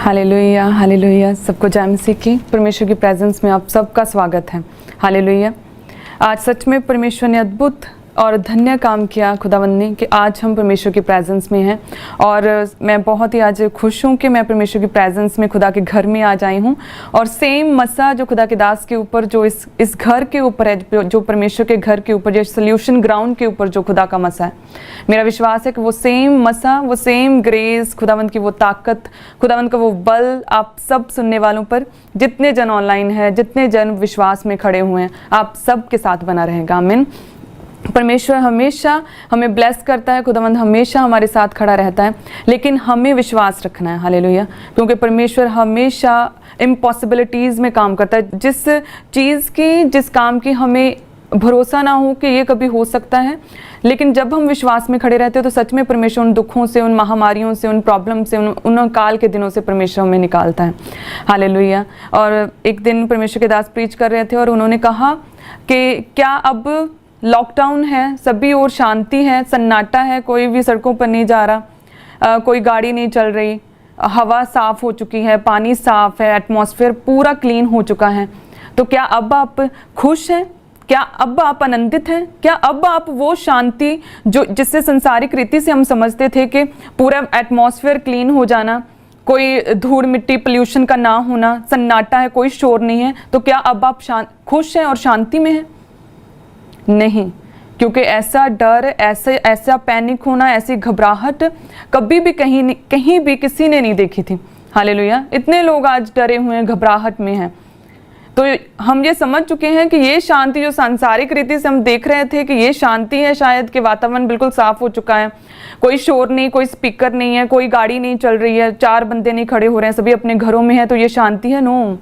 Hallelujah hallelujah. सबको जय मसीह की। परमेश्वर की प्रेजेंस में आप सबका स्वागत है। हालेलुया। आज सच में परमेश्वर ने अद्भुत और धन्य काम किया खुदावंद ने कि आज हम परमेश्वर की प्रेजेंस में हैं। और मैं बहुत ही आज खुश हूँ कि मैं परमेश्वर की प्रेजेंस में खुदा के घर में आज आई हूँ। और सेम मसा जो खुदा के दास के ऊपर, जो इस घर के ऊपर है, जो परमेश्वर के घर के ऊपर, जो सोल्यूशन ग्राउंड के ऊपर जो खुदा का मसा है, मेरा विश्वास है कि वो सेम मसा, वो सेम ग्रेस, खुदावंद की वो ताकत, खुदावंद का वो बल आप सब सुनने वालों पर, जितने जन ऑनलाइन है, जितने जन विश्वास में खड़े हुए हैं, आप सब के साथ बना रहेगा। आमीन। परमेश्वर हमेशा हमें ब्लेस करता है, खुदावंद हमेशा हमारे साथ खड़ा रहता है, लेकिन हमें विश्वास रखना है। हालेलुया। क्योंकि परमेश्वर हमेशा इम्पॉसिबिलिटीज़ में काम करता है। जिस चीज़ की, जिस काम की हमें भरोसा ना हो कि ये कभी हो सकता है, लेकिन जब हम विश्वास में खड़े रहते हैं तो सच में परमेश्वर उन दुखों से, उन महामारियों से, उन प्रॉब्लम से, उन काल के दिनों से परमेश्वर हमें निकालता है। हालेलुया। और एक दिन परमेश्वर के दास प्रीच कर रहे थे और उन्होंने कहा कि क्या अब लॉकडाउन है, सभी ओर शांति है, सन्नाटा है, कोई भी सड़कों पर नहीं जा रहा, कोई गाड़ी नहीं चल रही, हवा साफ हो चुकी है, पानी साफ है, एटमॉस्फेयर पूरा क्लीन हो चुका है, तो क्या अब आप खुश हैं? क्या अब आप आनंदित हैं? क्या अब आप वो शांति जो जिससे संसारिक रीति से हम समझते थे कि पूरा एटमॉस्फेयर क्लीन हो जाना, कोई धूल मिट्टी पोल्यूशन का ना होना, सन्नाटा है, कोई शोर नहीं है, तो क्या अब आप खुश हैं और शांति में हैं? नहीं, क्योंकि ऐसा डर, ऐसा पैनिक होना, ऐसी घबराहट कभी भी कहीं भी किसी ने नहीं देखी थी। हालेलुया। इतने लोग आज डरे हुए हैं, घबराहट में हैं। तो हम ये समझ चुके हैं कि ये शांति जो सांसारिक रीति से हम देख रहे थे कि ये शांति है, शायद कि वातावरण बिल्कुल साफ हो चुका है, कोई शोर नहीं, कोई स्पीकर नहीं है, कोई गाड़ी नहीं चल रही है, 4 बंदे नहीं खड़े हो रहे हैं, सभी अपने घरों में हैं, तो ये शांति है? नो,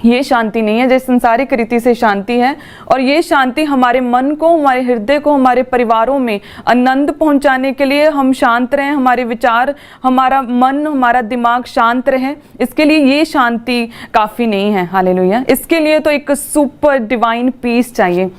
ये शांति नहीं है। जैसे संसारिक रीति से शांति है, और ये शांति हमारे मन को, हमारे हृदय को, हमारे परिवारों में आनंद पहुंचाने के लिए हम शांत रहें, हमारे विचार, हमारा मन, हमारा दिमाग शांत रहे, इसके लिए ये शांति काफ़ी नहीं है। हालेलुया। इसके लिए तो एक सुपर डिवाइन पीस चाहिए,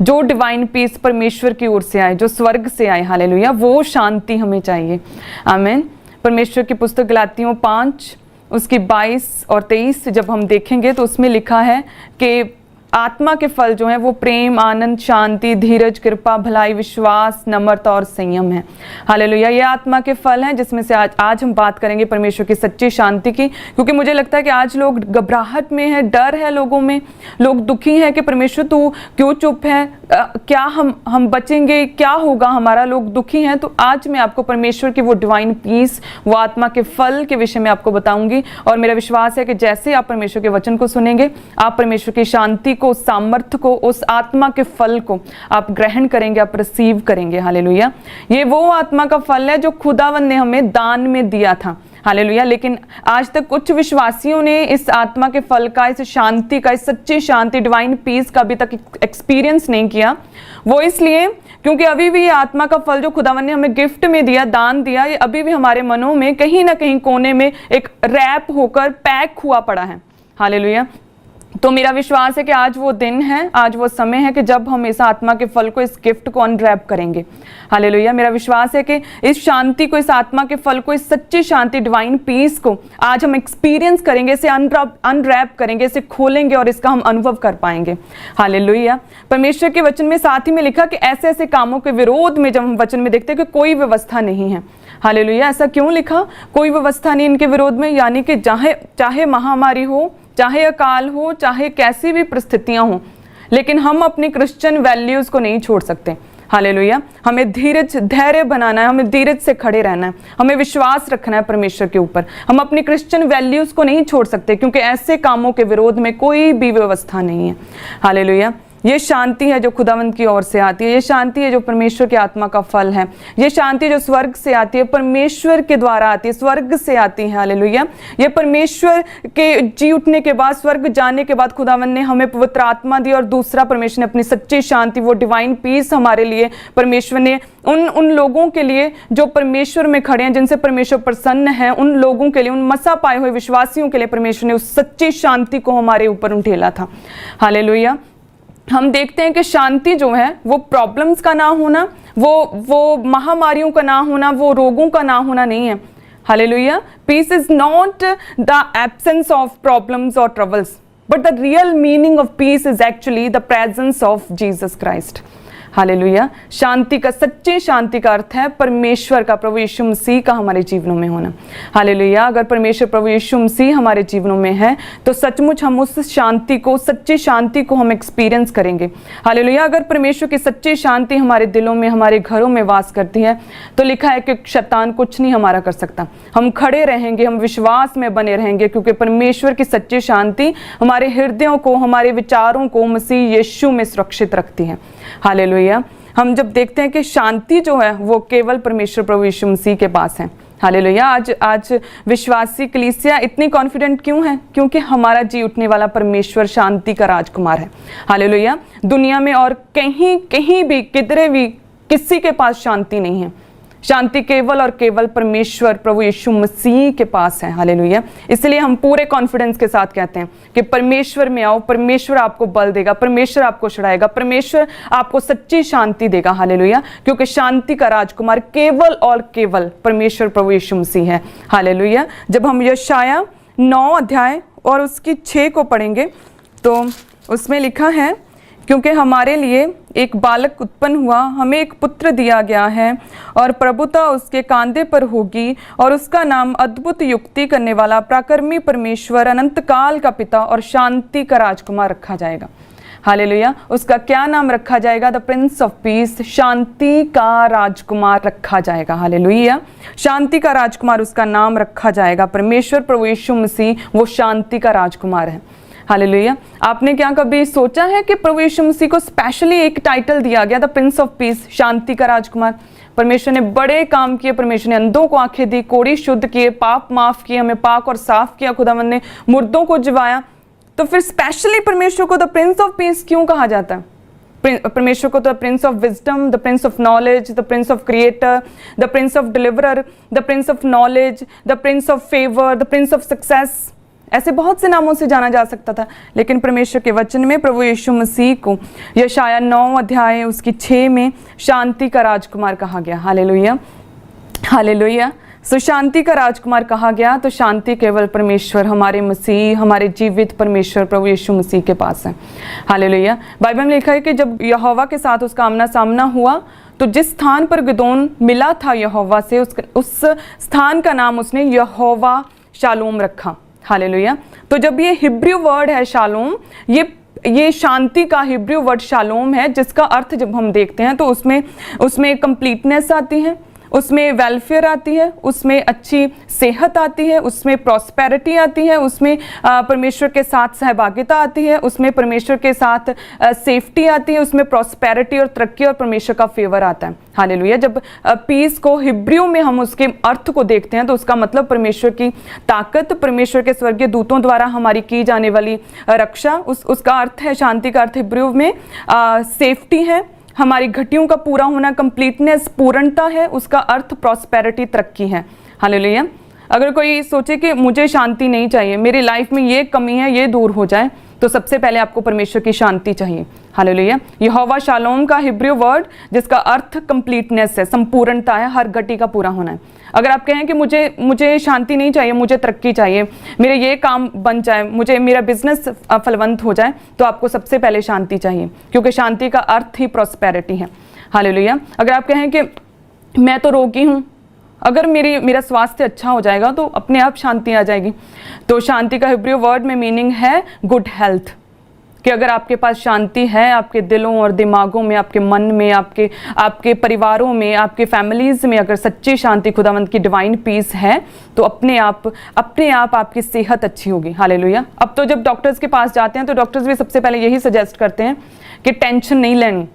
जो डिवाइन पीस परमेश्वर की ओर से आए, जो स्वर्ग से आए। हालेलुया। वो शांति हमें चाहिए। आमीन। परमेश्वर की पुस्तक गलातियों 5 उसकी 22 और 23 जब हम देखेंगे तो उसमें लिखा है कि आत्मा के फल जो हैं वो प्रेम, आनंद, शांति, धीरज, कृपा, भलाई, विश्वास, नम्रता और संयम है। हालेलुया। ये आत्मा के फल हैं जिसमें से आज हम बात करेंगे परमेश्वर की सच्ची शांति की। क्योंकि मुझे लगता है कि आज लोग घबराहट में है, डर है लोगों में, लोग दुखी हैं कि परमेश्वर तू क्यों चुप है, क्या हम बचेंगे, क्या होगा हमारा, लोग दुखी हैं। तो आज मैं आपको परमेश्वर की वो डिवाइन पीस, वो आत्मा के फल के विषय में आपको बताऊंगी। और मेरा विश्वास है कि जैसे आप परमेश्वर के वचन को सुनेंगे, आप परमेश्वर की शांति को, उस सामर्थ्य को, उस आत्मा के फल को आप ग्रहण करेंगे, आप रिसीव करेंगे। हालेलुया। ये वो आत्मा का फल है जो खुदावंद ने हमें दान में दिया था। हालेलुया। लेकिन आज तक कुछ विश्वासियों ने इस आत्मा के फल का, इस शांति का, इस सच्ची शांति, डिवाइन पीस का अभी तक एक्सपीरियंस नहीं किया। वो इसलिए क्योंकि अभी भी ये आत्मा का फल जो खुदावन ने हमें गिफ्ट में दिया, दान दिया, ये अभी भी हमारे मनों में कहीं ना कहीं कोने में एक रैप होकर पैक हुआ पड़ा है। हालेलुया। तो मेरा विश्वास है कि आज वो दिन है, आज वो समय है कि जब हम इस आत्मा के फल को, इस गिफ्ट को अनरैप करेंगे। हालेलुया। मेरा विश्वास है कि इस शांति को, इस आत्मा के फल को, इस सच्ची शांति, डिवाइन पीस को आज हम एक्सपीरियंस करेंगे, इसे अनरैप करेंगे, इसे खोलेंगे और इसका हम अनुभव कर पाएंगे। हालेलुया। परमेश्वर के वचन में साथ ही में लिखा कि ऐसे ऐसे कामों के विरोध में जब हम वचन में देखते हैं कि कोई व्यवस्था नहीं है। हालेलुया। ऐसा क्यों लिखा? कोई व्यवस्था नहीं इनके विरोध में, यानी कि चाहे महामारी हो, चाहे अकाल हो, चाहे कैसी भी परिस्थितियां हो, लेकिन हम अपनी क्रिश्चियन वैल्यूज को नहीं छोड़ सकते। हालेलुया। हमें धीरज, धैर्य बनाना है, हमें धीरज से खड़े रहना है, हमें विश्वास रखना है परमेश्वर के ऊपर। हम अपनी क्रिश्चियन वैल्यूज को नहीं छोड़ सकते, क्योंकि ऐसे कामों के विरोध में कोई भी व्यवस्था नहीं है। हालेलुया। ये शांति है जो खुदावंद की ओर से आती है, ये शांति है जो परमेश्वर की आत्मा का फल है, ये शांति जो स्वर्ग से आती है, परमेश्वर के द्वारा आती है, स्वर्ग से आती है। हालेलुया। ये परमेश्वर के जी उठने के बाद, स्वर्ग जाने के बाद खुदावंद ने हमें पवित्र आत्मा दी, और दूसरा परमेश्वर ने अपनी सच्ची शांति, वो डिवाइन पीस हमारे लिए परमेश्वर ने उन लोगों के लिए जो परमेश्वर में खड़े हैं, जिनसे परमेश्वर प्रसन्न है, उन लोगों के लिए, उन मसा पाए हुए विश्वासियों के लिए परमेश्वर ने उस सच्ची शांति को हमारे ऊपर उठेला था। हालेलुया। हम देखते हैं कि शांति जो है वो प्रॉब्लम्स का ना होना, वो महामारियों का ना होना, वो रोगों का ना होना नहीं है। Hallelujah. Peace is not the absence of problems और troubles, but the real meaning of peace is actually the presence of Jesus Christ. Hallelujah. शांति का, सच्ची शांति का अर्थ है परमेश्वर का, प्रभु यीशु मसीह का हमारे जीवनों में होना। हालेलुया। अगर परमेश्वर प्रभु यीशु मसीह हमारे जीवनों में है तो सचमुच हम उस शांति को, सच्ची शांति को हम एक्सपीरियंस करेंगे। हालेलुया। अगर परमेश्वर की सच्ची शांति हमारे दिलों में, हमारे घरों में वास करती है तो लिखा है कि शैतान कुछ नहीं हमारा कर सकता। हम खड़े रहेंगे, हम विश्वास में बने रहेंगे, क्योंकि परमेश्वर की सच्ची शांति हमारे हृदयों को, हमारे विचारों को मसीह यीशु में सुरक्षित रखती है। हालेलुया। हम जब देखते हैं कि शांति जो है वो केवल परमेश्वर प्रभु यीशु मसीह के पास है। हालेलुया। आज विश्वासी कलीसिया इतनी कॉन्फिडेंट क्यों है? क्योंकि हमारा जी उठने वाला परमेश्वर शांति का राजकुमार है। हालेलुया। दुनिया में और कहीं भी, किधरे भी किसी के पास शांति नहीं है। शांति केवल और केवल परमेश्वर प्रभु यीशु मसीह के पास है। हालेलुया। इसलिए हम पूरे कॉन्फिडेंस के साथ कहते हैं कि परमेश्वर में आओ, परमेश्वर आपको बल देगा, परमेश्वर आपको छुड़ाएगा, परमेश्वर आपको सच्ची शांति देगा। हालेलुया। क्योंकि शांति का राजकुमार केवल और केवल परमेश्वर प्रभु यीशु मसीह है। हालेलुया। जब हम यशाया 9 अध्याय और उसकी 6 को पढ़ेंगे तो उसमें लिखा है, क्योंकि हमारे लिए एक बालक उत्पन्न हुआ, हमें एक पुत्र दिया गया है और प्रभुता उसके कांधे पर होगी और उसका नाम अद्भुत युक्ति करने वाला, पराक्रमी परमेश्वर, अनंत काल का पिता और शांति का राजकुमार रखा जाएगा। हालेलुया। उसका क्या नाम रखा जाएगा? द प्रिंस ऑफ पीस, शांति का राजकुमार रखा जाएगा। हालेलुया। शांति का राजकुमार उसका नाम रखा जाएगा। परमेश्वर प्रभु यीशु मसीह वो शांति का राजकुमार है। हालेलुया। आपने क्या कभी सोचा है कि प्रभु यीशु मसीह को स्पेशली एक टाइटल दिया गया, द प्रिंस ऑफ पीस, शांति का राजकुमार? परमेश्वर ने बड़े काम किए। परमेश्वर ने अंधों को आंखें दी, कोढ़ी शुद्ध किए, पाप माफ किए, हमें पाक और साफ किया। खुदावंद ने मुर्दों को जिवाया। तो फिर स्पेशली परमेश्वर को द प्रिंस ऑफ पीस क्यों कहा जाता है? परमेश्वर को the prince of wisdom, the prince of knowledge, the prince of creator, the prince of deliverer, the prince of knowledge, the prince of favour, the prince of success, ऐसे बहुत से नामों से जाना जा सकता था। लेकिन परमेश्वर के वचन में प्रभु यीशु मसीह को यशाया 9 अध्याय उसकी 6 में शांति का राजकुमार कहा गया। हालेलुया। हालेलुया। सो शांति का राजकुमार कहा गया तो शांति केवल परमेश्वर, हमारे मसीह, हमारे जीवित परमेश्वर प्रभु यीशु मसीह के पास है। हालेलुया। बाइबल में लिखा है कि जब यहोवा के साथ उसका आमना सामना हुआ तो जिस स्थान पर गिदोन मिला था यहोवा से, उस स्थान का नाम उसने यहोवा शालोम रखा। हालेलुया। तो जब ये हिब्रू वर्ड है शालोम, ये शांति का हिब्रू वर्ड शालोम है, जिसका अर्थ जब हम देखते हैं तो उसमें कंप्लीटनेस आती है, उसमें वेलफेयर आती है, उसमें अच्छी सेहत आती है, उसमें प्रॉस्पेरिटी आती है, उसमें परमेश्वर के साथ सहभागिता आती है, उसमें परमेश्वर के साथ सेफ्टी आती है, उसमें प्रॉस्पेरिटी और तरक्की और परमेश्वर का फेवर आता है। हालेलुया। जब पीस को हिब्रू में हम उसके अर्थ को देखते हैं तो उसका मतलब परमेश्वर की ताकत, परमेश्वर के स्वर्गीय दूतों द्वारा हमारी की जाने वाली रक्षा, उसका अर्थ है, शांति का अर्थ हिब्रू में सेफ्टी है, हमारी घटियों का पूरा होना, कंप्लीटनेस, पूर्णता है, उसका अर्थ प्रॉस्पेरिटी, तरक्की है। हालेलुया। अगर कोई सोचे कि मुझे शांति नहीं चाहिए, मेरी लाइफ में ये कमी है, ये दूर हो जाए, तो सबसे पहले आपको परमेश्वर की शांति चाहिए। हालेलुया। यहोवा शालोम का हिब्रू वर्ड जिसका अर्थ कंप्लीटनेस है, संपूर्णता है, हर घटी का पूरा होना है। अगर आप कहें कि मुझे शांति नहीं चाहिए, मुझे तरक्की चाहिए, मेरे ये काम बन जाए, मुझे मेरा बिजनेस फलवंत हो जाए, तो आपको सबसे पहले शांति चाहिए, क्योंकि शांति का अर्थ ही प्रॉस्पेरिटी है। हालेलुया। अगर आप कहें कि मैं तो रोगी हूँ, अगर मेरा स्वास्थ्य अच्छा हो जाएगा तो अपने आप शांति आ जाएगी। तो शांति का हिब्रू वर्ड में मीनिंग है गुड हेल्थ, कि अगर आपके पास शांति है, आपके दिलों और दिमागों में, आपके मन में, आपके परिवारों में, आपके फैमिलीज में अगर सच्ची शांति, खुदावंद की डिवाइन पीस है, तो अपने आप आपकी सेहत अच्छी होगी। हालेलुया। अब तो जब डॉक्टर्स के पास जाते हैं तो डॉक्टर्स भी सबसे पहले यही सजेस्ट करते हैं कि टेंशन नहीं लेनी।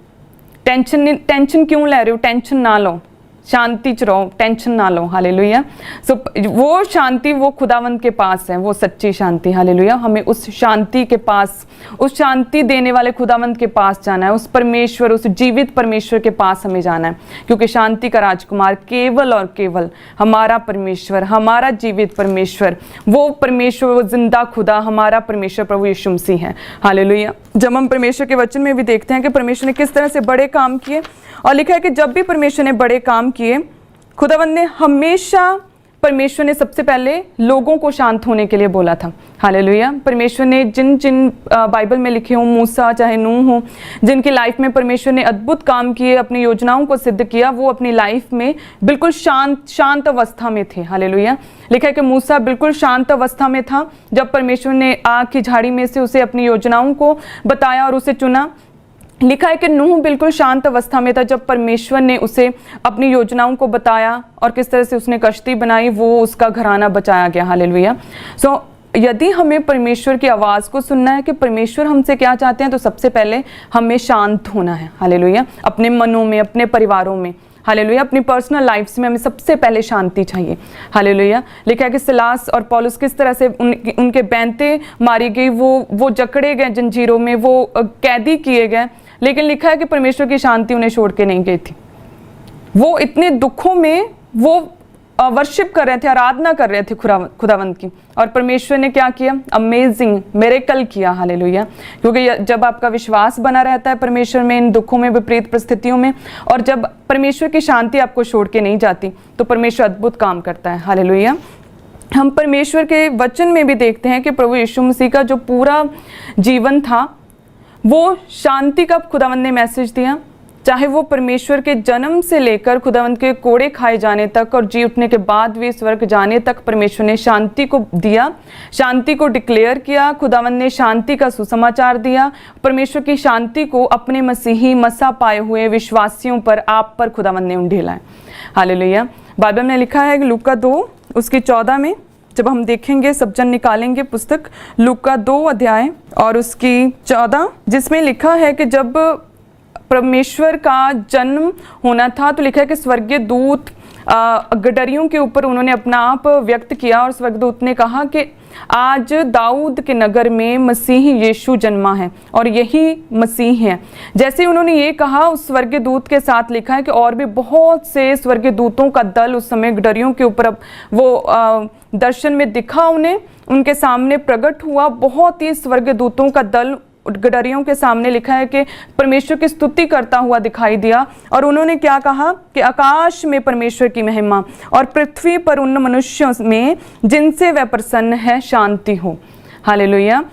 टेंशन क्यों ले रहे हो? टेंशन ना लो, शांति च रहो, टेंशन ना लो। हालेलुया। सो वो शांति वो खुदावंद के पास है, वो सच्ची शांति। हालेलुया। हमें उस शांति के पास, उस शांति देने वाले खुदावंद के पास जाना है, उस परमेश्वर, उस जीवित परमेश्वर के पास हमें जाना है, क्योंकि शांति का राजकुमार केवल और केवल हमारा परमेश्वर, हमारा जीवित परमेश्वर, वो परमेश्वर, वो जिंदा खुदा, हमारा परमेश्वर प्रभु यीशु मसीह है। हालेलुया। जब हम परमेश्वर के वचन में भी देखते हैं कि परमेश्वर ने किस तरह से बड़े काम किए, और लिखा है कि जब भी परमेश्वर ने बड़े काम किए, खुदावंद ने हमेशा परमेश्वर ने सबसे पहले लोगों को शांत होने के लिए बोला था। हालेलुया। परमेश्वर ने जिन जिन बाइबल में लिखे हों, मूसा चाहे नूह हो, जिनकी लाइफ में परमेश्वर ने अद्भुत काम किए, अपनी योजनाओं को सिद्ध किया, वो अपनी लाइफ में बिल्कुल शांत अवस्था में थे। हालेलुया। लिखा है कि मूसा बिल्कुल शांत अवस्था में था जब परमेश्वर ने आग की झाड़ी में से उसे अपनी योजनाओं को बताया और उसे चुना। लिखा है कि नूह बिल्कुल शांत अवस्था में था जब परमेश्वर ने उसे अपनी योजनाओं को बताया और किस तरह से उसने कश्ती बनाई, वो उसका घराना बचाया गया। हालेलुया। सो यदि हमें परमेश्वर की आवाज़ को सुनना है कि परमेश्वर हमसे क्या चाहते हैं, तो सबसे पहले हमें शांत होना है। हालेलुया। अपने मनों में, अपने परिवारों में, हालेलुया, अपनी पर्सनल लाइफ्स में हमें सबसे पहले शांति चाहिए। हालेलुया। लिखा है कि सिलास और पौलुस किस तरह से उनके बैंतें मारी गई, वो जकड़े गए जंजीरों में, वो कैदी किए गए, लेकिन लिखा है कि परमेश्वर की शांति उन्हें छोड़ के नहीं गई थी। वो इतने दुखों में वो वर्शिप कर रहे थे, आराधना कर रहे थे खुदावंत की, और परमेश्वर ने क्या किया? अमेजिंग मिरेकल किया। हालेलुया। क्योंकि जब आपका विश्वास बना रहता है परमेश्वर में, इन दुखों में, विपरीत परिस्थितियों में, और जब परमेश्वर की शांति आपको छोड़ के नहीं जाती, तो परमेश्वर अद्भुत काम करता है। हालेलुया। हम परमेश्वर के वचन में भी देखते हैं कि प्रभु यीशु मसीह का जो पूरा जीवन था, वो शांति का खुदावंत ने मैसेज दिया। चाहे वो परमेश्वर के जन्म से लेकर खुदावंत के कोड़े खाए जाने तक और जी उठने के बाद भी स्वर्ग जाने तक परमेश्वर ने शांति को दिया, शांति को डिक्लेयर किया। खुदावंत ने शांति का सुसमाचार दिया। परमेश्वर की शांति को अपने मसीही मसा पाए हुए विश्वासियों पर, आप पर खुदावंत ने उंडेला है। हालेलुया। बाइबल में लिखा है कि लूका 2 उसकी 14 में, जब हम देखेंगे, सब जन निकालेंगे पुस्तक लूका 2 अध्याय और उसकी 14, जिसमें लिखा है कि जब परमेश्वर का जन्म होना था, तो लिखा है कि स्वर्गीय दूत गडरियों के ऊपर उन्होंने अपना आप व्यक्त किया, और स्वर्गदूत ने कहा कि आज दाऊद के नगर में मसीह यीशु जन्मा है और यही मसीह है। जैसे ही उन्होंने ये कहा, उस स्वर्गीय दूत के साथ लिखा है कि और भी बहुत से स्वर्गीय दूतों का दल उस समय गडरियों के ऊपर वो दर्शन में दिखा, उन्हें उनके सामने प्रकट हुआ। बहुत ही स्वर्गीय दूतों का दल गडरियों के सामने, लिखा है कि परमेश्वर की स्तुति करता हुआ दिखाई दिया, और उन्होंने क्या कहा कि आकाश में परमेश्वर की महिमा और पृथ्वी पर उन मनुष्यों में जिनसे वह प्रसन्न है शांति हो। हालेलुया।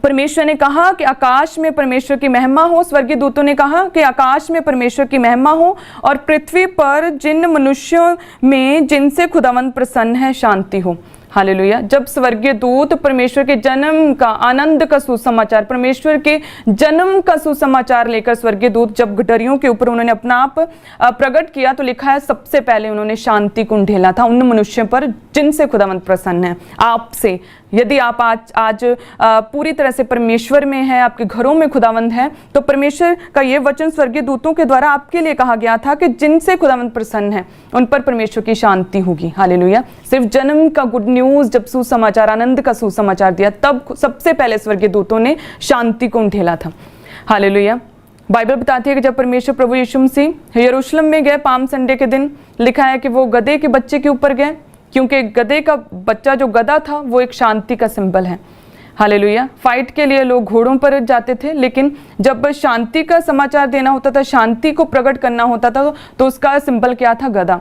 परमेश्वर ने कहा कि आकाश में परमेश्वर की महिमा हो, स्वर्गीय दूतों ने कहा कि आकाश में परमेश्वर की महिमा हो, और पृथ्वी पर जिन मनुष्यों में जिनसे खुदावंत प्रसन्न है शांति हो। हालेलुया। जब स्वर्गीय दूत परमेश्वर के जन्म का, आनंद का सुसमाचार, परमेश्वर के जन्म का सुसमाचार लेकर स्वर्गीय दूत जब गडरियों के ऊपर उन्होंने अपना आप प्रकट किया, तो लिखा है सबसे पहले उन्होंने शांति को ढेला था उन मनुष्यों पर जिनसे खुदावंत प्रसन्न है। आपसे, यदि आप आज पूरी तरह से परमेश्वर में है, आपके घरों में खुदावंत है, तो परमेश्वर का ये वचन स्वर्गीय दूतों के द्वारा आपके लिए कहा गया था कि जिनसे खुदावंत प्रसन्न है उन पर परमेश्वर की शांति होगी। हालेलुया। सिर्फ जन्म का गुड न्यूज जब सुसमाचार, आनंद का सुसमाचार दिया, तब सबसे पहले स्वर्गीय दूतों ने शांति को ढेला था। हालेलुया। बाइबल बताती है कि जब परमेश्वर प्रभु यीशु मसीह यरूशलेम में गए पाम संडे के दिन, लिखा है कि वो गधे के बच्चे के ऊपर गए, क्योंकि गधे का बच्चा जो गधा था वो एक शांति का सिंबल है। हालेलुया। फाइट के लिए लोग घोड़ों पर जाते थे, लेकिन जब शांति का समाचार देना होता था, शांति को प्रकट करना होता था, तो उसका सिंबल क्या था? गधा।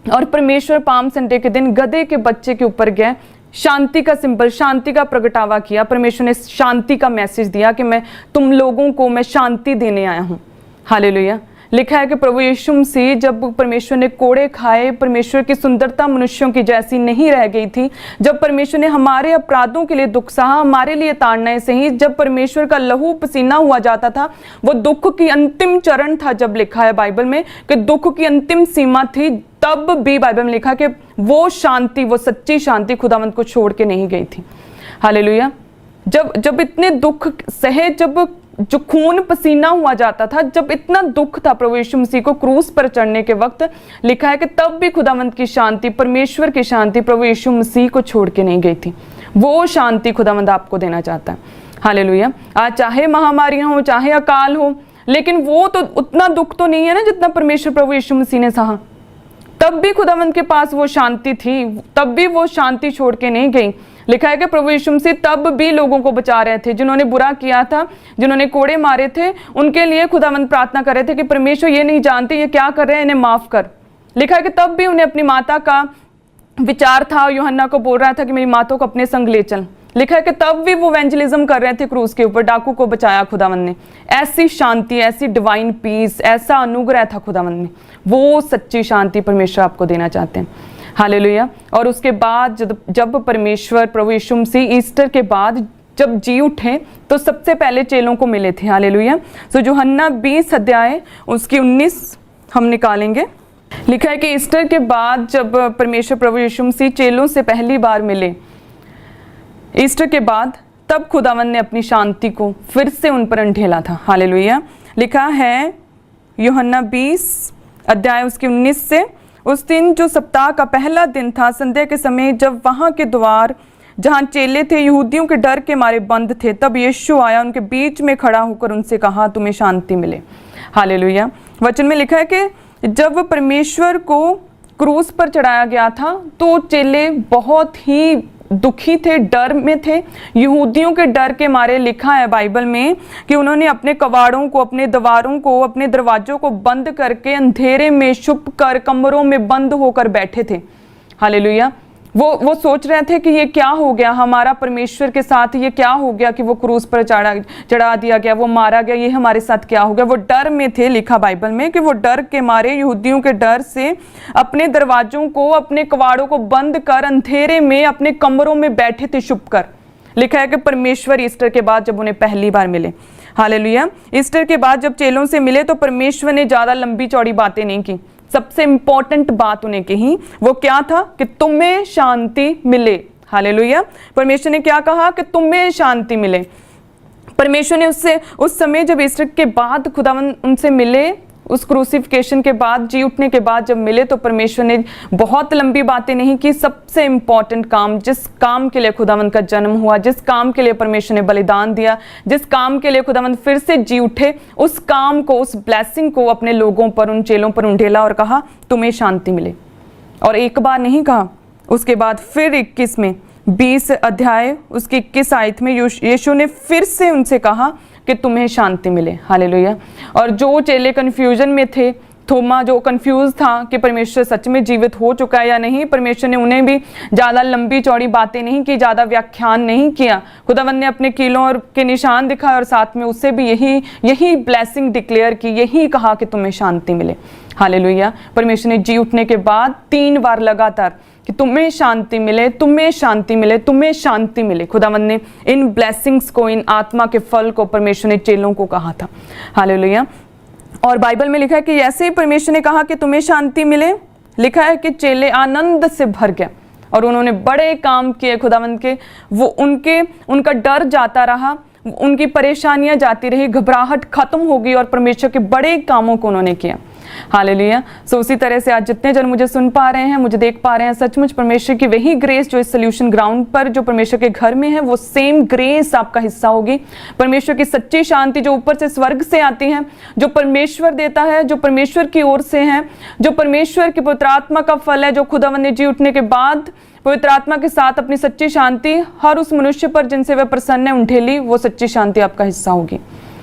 और परमेश्वर पाम संडे के दिन गधे के बच्चे के ऊपर गए, शांति का सिंबल, शांति का प्रगटावा किया। परमेश्वर ने शांति का मैसेज दिया कि मैं तुम लोगों को मैं शांति देने आया हूँ। हालेलुया। लिखा है कि प्रभु यीशु मसीह जब परमेश्वर ने कोड़े खाए, परमेश्वर की सुंदरता मनुष्यों की जैसी नहीं रह गई थी, जब परमेश्वर ने हमारे अपराधों के लिए दुख सहा, हमारे लिए ताड़नाएं सही, जब परमेश्वर का लहू पसीना हुआ जाता था, वो दुख की अंतिम चरण था। जब लिखा है बाइबल में कि दुख की अंतिम सीमा थी, तब भी बाइबल में लिखा कि वो शांति, वो सच्ची शांति खुदावंत को छोड़ के नहीं गई थी। हालेलुया। जब इतने दुख सहे, जब जो खून पसीना हुआ जाता था, जब इतना दुख था प्रभु यीशु मसीह को क्रूस पर चढ़ने के वक्त, लिखा है कि तब भी खुदावंत की शांति, परमेश्वर की शांति प्रभु यीशु मसीह को छोड़ के नहीं गई थी। वो शांति खुदावंत आपको देना चाहता है। हालेलुया। आज चाहे महामारियां हो, चाहे अकाल हो, लेकिन वो तो उतना दुख तो नहीं है ना जितना परमेश्वर प्रभु यीशु मसीह ने सहा। तब भी खुदावंत के पास वो शांति थी, तब भी वो शांति छोड़ के नहीं गई। लिखा है कि प्रभु यीशु मसीह तब भी लोगों को बचा रहे थे, जिन्होंने बुरा किया था, जिन्होंने कोड़े मारे थे, उनके लिए खुदावंत प्रार्थना कर रहे थे कि परमेश्वर ये नहीं जानते ये क्या कर रहे हैं, इन्हें माफ कर। लिखा है कि तब भी उन्हें अपनी माता का विचार था, यूहन्ना को बोल रहा था कि मेरी माता को अपने संग ले चल। लिखा है कि तब भी वो एवेंजलिज्म कर रहे थे क्रूज के ऊपर, डाकू को बचाया खुदावन ने। ऐसी शांति, ऐसी डिवाइन पीस, ऐसा अनुग्रह था खुदावन में। वो सच्ची शांति परमेश्वर आपको देना चाहते हैं। हालेलुया। और उसके बाद जब परमेश्वर प्रभु यीशु मसीह ईस्टर के बाद जब जी उठे तो सबसे पहले चेलों को मिले थे। हालेलुया। सो यूहन्ना 20 अध्याय उसकी 19 हम निकालेंगे। लिखा है कि ईस्टर के बाद जब परमेश्वर प्रभु यीशु मसीह चेलों से पहली बार मिले, ईस्टर के बाद, तब खुदावन ने अपनी शांति को फिर से उन पर अंधेला था। हालेलुया। लिखा है यूहन्ना 20 अध्याय उसकी 19 से, उस दिन जो सप्ताह का पहला दिन था, संध्या के समय, जब वहाँ के द्वार जहाँ चेले थे यहूदियों के डर के मारे बंद थे, तब यीशु आया, उनके बीच में खड़ा होकर उनसे कहा, तुम्हें शांति मिले। हालेलुया। वचन में लिखा है कि जब परमेश्वर को क्रूस पर चढ़ाया गया था तो चेले बहुत ही दुखी थे, डर में थे। यहूदियों के डर के मारे लिखा है बाइबल में कि उन्होंने अपने कवाड़ों को, अपने द्वारों को, अपने दरवाजों को बंद करके अंधेरे में छुप कर कमरों में बंद होकर बैठे थे। हालेलुया। वो सोच रहे थे कि ये क्या हो गया, हमारा परमेश्वर के साथ ये क्या हो गया कि वो क्रूस पर चढ़ा दिया गया, वो मारा गया, ये हमारे साथ क्या हो गया। वो डर में थे। लिखा बाइबल में कि वो डर के मारे, यहूदियों के डर से अपने दरवाजों को, अपने कवाड़ों को बंद कर अंधेरे में अपने कमरों में बैठे थे छुप कर। लिखा है कि परमेश्वर ईस्टर के बाद जब उन्हें पहली बार मिले, हालेलुया, ईस्टर के बाद जब चेलों से मिले तो परमेश्वर ने ज्यादा लंबी चौड़ी बातें नहीं की। सबसे इंपॉर्टेंट बात उन्हें कही, वो क्या था कि तुम्हें शांति मिले। हालेलुया। परमेश्वर ने क्या कहा कि तुम्हें शांति मिले। परमेश्वर ने उससे उस समय जब ईस्टर के बाद खुदावन उनसे मिले, उस क्रूसिफिकेशन के बाद, जी उठने के बाद जब मिले, तो परमेश्वर ने बहुत लंबी बातें नहीं की। सबसे इंपॉर्टेंट काम, जिस काम के लिए खुदावन का जन्म हुआ, जिस काम के लिए परमेश्वर ने बलिदान दिया, जिस काम के लिए खुदावन फिर से जी उठे, उस काम को, उस ब्लेसिंग को अपने लोगों पर, उन चेलों पर उंडेला और कहा तुम्हें शांति मिले। और एक बार नहीं कहा, उसके बाद फिर 21 में 20 अध्याय उसकी 21 आयत में यीशु ने फिर से उनसे कहा कि तुम्हें शांति मिले। हालेलुया। और जो चेले कंफ्यूजन में थे, थोमा जो कंफ्यूज था कि परमेश्वर सच में जीवित हो चुका है या नहीं, परमेश्वर ने उन्हें भी ज़्यादा लंबी चौड़ी बातें नहीं की, ज़्यादा व्याख्यान नहीं किया। खुदावन ने अपने कीलों और के निशान दिखाए और साथ में उससे भी यही ब्लेसिंग डिक्लेयर की, यही कहा कि तुम्हें शांति मिले। हालेलुया। परमेश्वर ने जी उठने के बाद 3 बार लगातार कि तुम्हें शांति मिले, तुम्हें शांति मिले, तुम्हें शांति मिले। खुदावन ने इन ब्लेसिंग्स को, इन आत्मा के फल को परमेश्वर ने चेलों को कहा था। हालेलुया। और बाइबल में लिखा है कि ऐसे ही परमेश्वर ने कहा कि तुम्हें शांति मिले, लिखा है कि चेले आनंद से भर गए और उन्होंने बड़े काम किए खुदावन के। वो उनका डर जाता रहा, उनकी परेशानियां जाती रही, घबराहट खत्म हो गई और परमेश्वर के बड़े कामों को उन्होंने किया। हालेलुया। सो उसी तरह से आज जितने जन मुझे सुन पा रहे हैं, मुझे देख पा रहे हैं, सचमुच परमेश्वर की वही ग्रेस जो इस सोल्यूशन ग्राउंड पर, जो परमेश्वर के घर में है, वो सेम ग्रेस आपका हिस्सा होगी। परमेश्वर की सच्ची शांति जो ऊपर से स्वर्ग से आती है, जो परमेश्वर देता है, जो परमेश्वर की ओर से है, जो परमेश्वर की पवित्र आत्मा का फल है, जो खुदावन ने जी उठने के बाद पवित्र आत्मा के साथ अपनी सच्ची शांति हर उस मनुष्य पर जिनसे वह प्रसन्न है उंडेली, वो सच्ची शांति आपका हिस्सा होगी।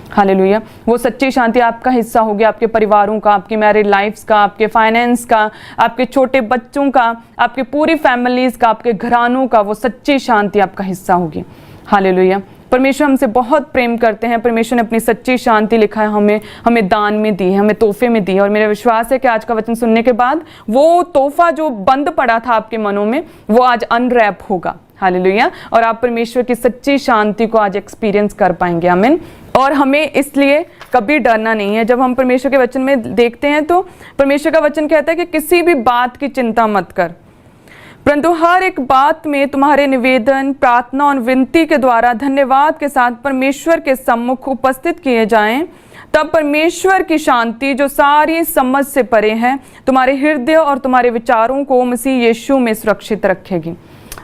हालेलुया। वो सच्ची शांति आपका हिस्सा होगी, आपके परिवारों का, आपकी मैरिड लाइफ्स का, आपके फाइनेंस का, आपके छोटे बच्चों का, आपके पूरी फैमिलीज का, आपके घरानों का, वो सच्ची शांति आपका हिस्सा होगी। हालेलुया। परमेश्वर हमसे बहुत प्रेम करते हैं। परमेश्वर ने अपनी सच्ची शांति, लिखा है, हमें दान में दी है, हमें तोहफे में दी है। और मेरा विश्वास है कि आज का वचन सुनने के बाद वो तोहफा जो बंद पड़ा था आपके मनों में, वो आज अनरैप होगा। हालेलुया। और आप परमेश्वर की सच्ची शांति को आज एक्सपीरियंस कर पाएंगे। आमीन। और हमें इसलिए कभी डरना नहीं है। जब हम परमेश्वर के वचन में देखते हैं तो परमेश्वर का वचन कहता है कि किसी भी बात की चिंता मत कर, परंतु हर एक बात में तुम्हारे निवेदन, प्रार्थना और विनती के द्वारा धन्यवाद के साथ परमेश्वर के सम्मुख उपस्थित किए जाएं। तब परमेश्वर की शांति जो सारी समझ से परे है, तुम्हारे हृदय और तुम्हारे विचारों को मसीह यीशु में सुरक्षित रखेगी।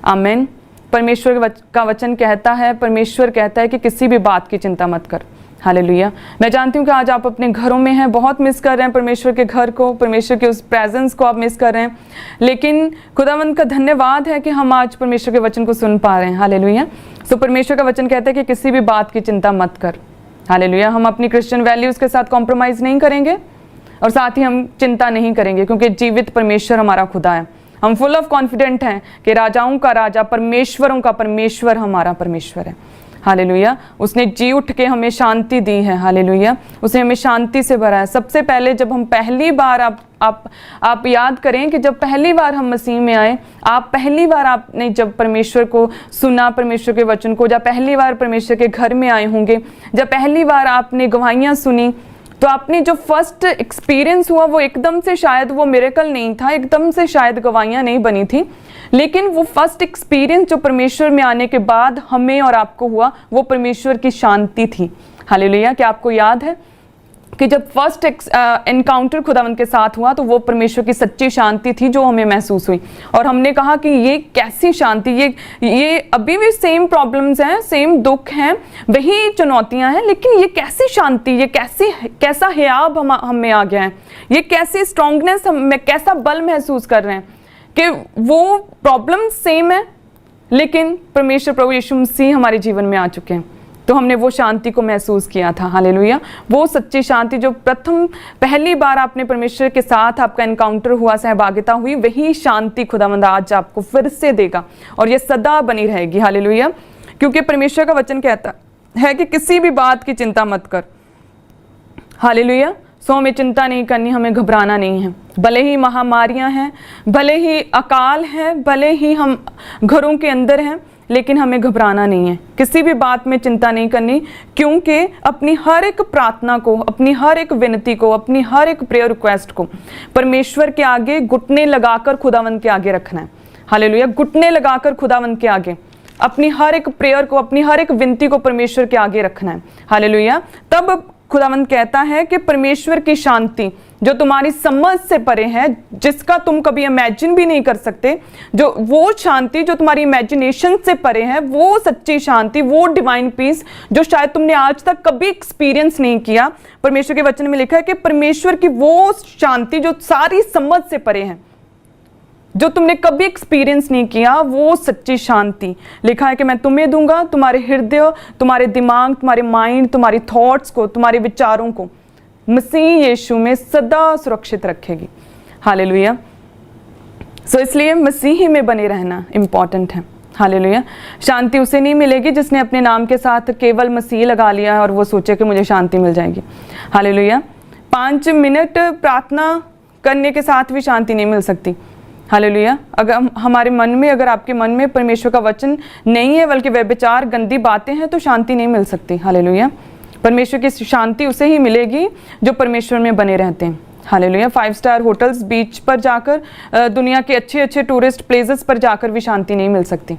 आमीन। परमेश्वर का वचन कहता है, परमेश्वर कहता है कि किसी भी बात की चिंता मत कर। हालेलुया। मैं जानती हूँ कि आज आप अपने घरों में हैं, बहुत मिस कर रहे हैं परमेश्वर के घर को, परमेश्वर के उस प्रेजेंस को आप मिस कर रहे हैं, लेकिन खुदावंद का धन्यवाद है कि हम आज परमेश्वर के वचन को सुन पा रहे हैं। हालेलुया। सो परमेश्वर का वचन कहता है कि किसी भी बात की चिंता मत कर। हालेलुया। हम अपनी क्रिश्चियन वैल्यूज़ के साथ कॉम्प्रोमाइज़ नहीं करेंगे और साथ ही हम चिंता नहीं करेंगे, क्योंकि जीवित परमेश्वर हमारा खुदा है। हम फुल ऑफ कॉन्फिडेंट हैं कि राजाओं का राजा, परमेश्वरों का परमेश्वर हमारा परमेश्वर है। हालेलुया। उसने जी उठ के हमें शांति दी है। हालेलुया। उसने हमें शांति से भरा है। सबसे पहले जब हम पहली बार आप याद करें कि जब पहली बार हम मसीह में आए, आप पहली बार आपने जब परमेश्वर को सुना, परमेश्वर के वचन को, जब पहली बार परमेश्वर के घर में आए होंगे, जब पहली बार आपने गवाहियाँ सुनी, तो आपने जो फर्स्ट एक्सपीरियंस हुआ वो एकदम से शायद वो मिरेकल नहीं था, एकदम से शायद गवाहियाँ नहीं बनी थी, लेकिन वो फर्स्ट एक्सपीरियंस जो परमेश्वर में आने के बाद हमें और आपको हुआ, वो परमेश्वर की शांति थी। हालेलुया। क्या आपको याद है कि जब फर्स्ट एनकाउंटर खुदावंत के साथ हुआ तो वो परमेश्वर की सच्ची शांति थी जो हमें महसूस हुई, और हमने कहा कि ये कैसी शांति, ये अभी भी सेम प्रॉब्लम्स हैं, सेम दुख हैं, वही चुनौतियां हैं, लेकिन ये कैसी शांति, ये कैसा हियाब हम में आ गया है, ये कैसी स्ट्रॉन्गनेस, हम कैसा बल महसूस कर रहे हैं कि वो प्रॉब्लम सेम है, लेकिन परमेश्वर प्रभु यीशु मसीह हमारे जीवन में आ चुके हैं, तो हमने वो शांति को महसूस किया था। हालेलुया। वो सच्ची शांति जो पहली बार आपने परमेश्वर के साथ आपका एनकाउंटर हुआ, सहभागिता हुई, वही शांति खुदावंद आज आपको फिर से देगा और ये सदा बनी रहेगी। हालेलुया। क्योंकि परमेश्वर का वचन कहता है कि किसी भी बात की चिंता मत कर। हालेलुया। सो हमें चिंता नहीं करनी, हमें घबराना नहीं है। भले ही महामारियां हैं, भले ही अकाल है, भले ही हम घरों के अंदर हैं, लेकिन हमें घबराना नहीं है, किसी भी बात में चिंता नहीं करनी, क्योंकि अपनी हर एक प्रार्थना को, अपनी हर एक विनती को, अपनी हर एक प्रेयर रिक्वेस्ट को परमेश्वर के आगे घुटने लगाकर खुदावंत के आगे रखना है। हालेलुया। घुटने लगाकर खुदावंत के आगे अपनी हर एक प्रेयर को, अपनी हर एक विनती को परमेश्वर के आगे रखना है। हालेलुया। तब खुदावंत कहता है कि परमेश्वर की शांति जो तुम्हारी समझ से परे है, जिसका तुम कभी इमेजिन भी नहीं कर सकते, जो वो शांति जो तुम्हारी इमेजिनेशन से परे है, वो सच्ची शांति, वो डिवाइन पीस जो शायद तुमने आज तक कभी एक्सपीरियंस नहीं किया, परमेश्वर के वचन में लिखा है कि परमेश्वर की वो शांति जो सारी समझ से परे है, जो तुमने कभी एक्सपीरियंस नहीं किया, वो सच्ची शांति लिखा है कि मैं तुम्हें दूंगा, तुम्हारे हृदय, तुम्हारे दिमाग, तुम्हारे माइंड, तुम्हारी थॉट्स को, तुम्हारे विचारों को मसीह यीशु में सदा सुरक्षित रखेगी। हालेलुया। सो इसलिए मसीह में बने रहना इंपॉर्टेंट है। हालेलुया। शांति उसे नहीं मिलेगी जिसने अपने नाम के साथ केवल मसीह लगा लिया है और वो सोचे कि मुझे शांति मिल जाएगी। हालेलुया। 5 मिनट प्रार्थना करने के साथ भी शांति नहीं मिल सकती। हालेलुया। अगर हमारे मन में, अगर आपके मन में परमेश्वर का वचन नहीं है, बल्कि व्यभिचार, गंदी बातें हैं, तो शांति नहीं मिल सकती। हालेलुया। परमेश्वर की शांति उसे ही मिलेगी जो परमेश्वर में बने रहते हैं। हालेलुया। 5 स्टार होटल्स, बीच पर जाकर, दुनिया के अच्छे अच्छे टूरिस्ट प्लेसेस पर जाकर भी शांति नहीं मिल सकती।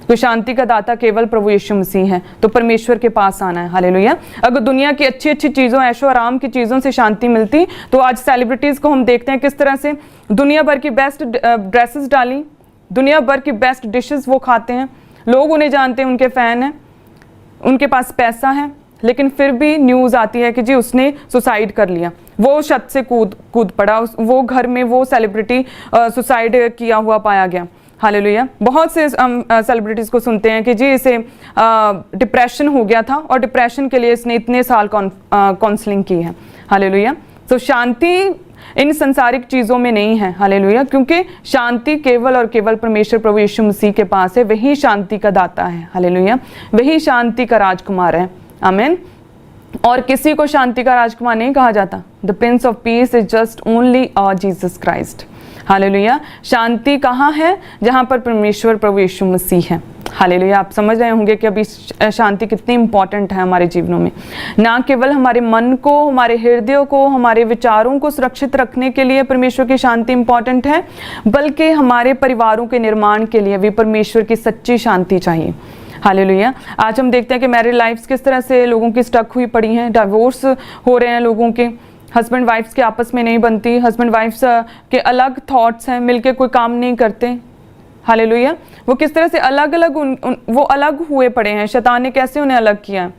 तो शांति का दाता केवल प्रभु यीशु मसीह है, तो परमेश्वर के पास आना है। हालेलुया। अगर दुनिया की अच्छी अच्छी चीज़ों, ऐशो आराम की चीज़ों से शांति मिलती, तो आज सेलिब्रिटीज़ को हम देखते हैं किस तरह से दुनिया भर की बेस्ट ड्रेसेस डाली, दुनिया भर की बेस्ट डिशेस वो खाते हैं, लोग उन्हें जानते हैं, उनके फ़ैन हैं, उनके पास पैसा है, लेकिन फिर भी न्यूज़ आती है कि जी उसने सुसाइड कर लिया, वो छत से कूद पड़ा, वो घर में वो सेलिब्रिटी सुसाइड किया हुआ पाया गया। हालेलुया। बहुत से सेलिब्रिटीज़ को सुनते हैं कि जी इसे डिप्रेशन हो गया था और डिप्रेशन के लिए इसने इतने साल काउंसलिंग की है। हालेलुया। तो शांति इन संसारिक चीज़ों में नहीं है। हालेलुया। क्योंकि शांति केवल और केवल परमेश्वर प्रभु यीशु मसीह के पास है, वही शांति का दाता है। हालेलुया। वही शांति का राजकुमार है। आमीन। और किसी को शांति का राजकुमार नहीं कहा जाता। The prince of peace is just only Jesus Christ. Hallelujah. शांति कहाँ है? जहाँ पर परमेश्वर प्रभु यीशु मसीह है। हालेलुया। आप समझ रहे होंगे कि अभी शांति कितनी इंपॉर्टेंट है हमारे जीवनों में। ना केवल हमारे मन को, हमारे हृदय को, हमारे विचारों को सुरक्षित रखने के लिए परमेश्वर की शांति इंपॉर्टेंट है, बल्कि हमारे परिवारों के निर्माण के लिए भी परमेश्वर की सच्ची शांति चाहिए। हालेलुया। आज हम देखते हैं कि मैरिड लाइफ्स किस तरह से लोगों की स्टक हुई पड़ी हैं, डिवोर्स हो रहे हैं लोगों के, हस्बैंड वाइफ्स के आपस में नहीं बनती, हस्बैंड वाइफ्स के अलग थॉट्स हैं, मिलके कोई काम नहीं करते। हालेलुया। वो किस तरह से अलग अलग वो अलग हुए पड़े हैं। शैतान ने कैसे उन्हें अलग किया?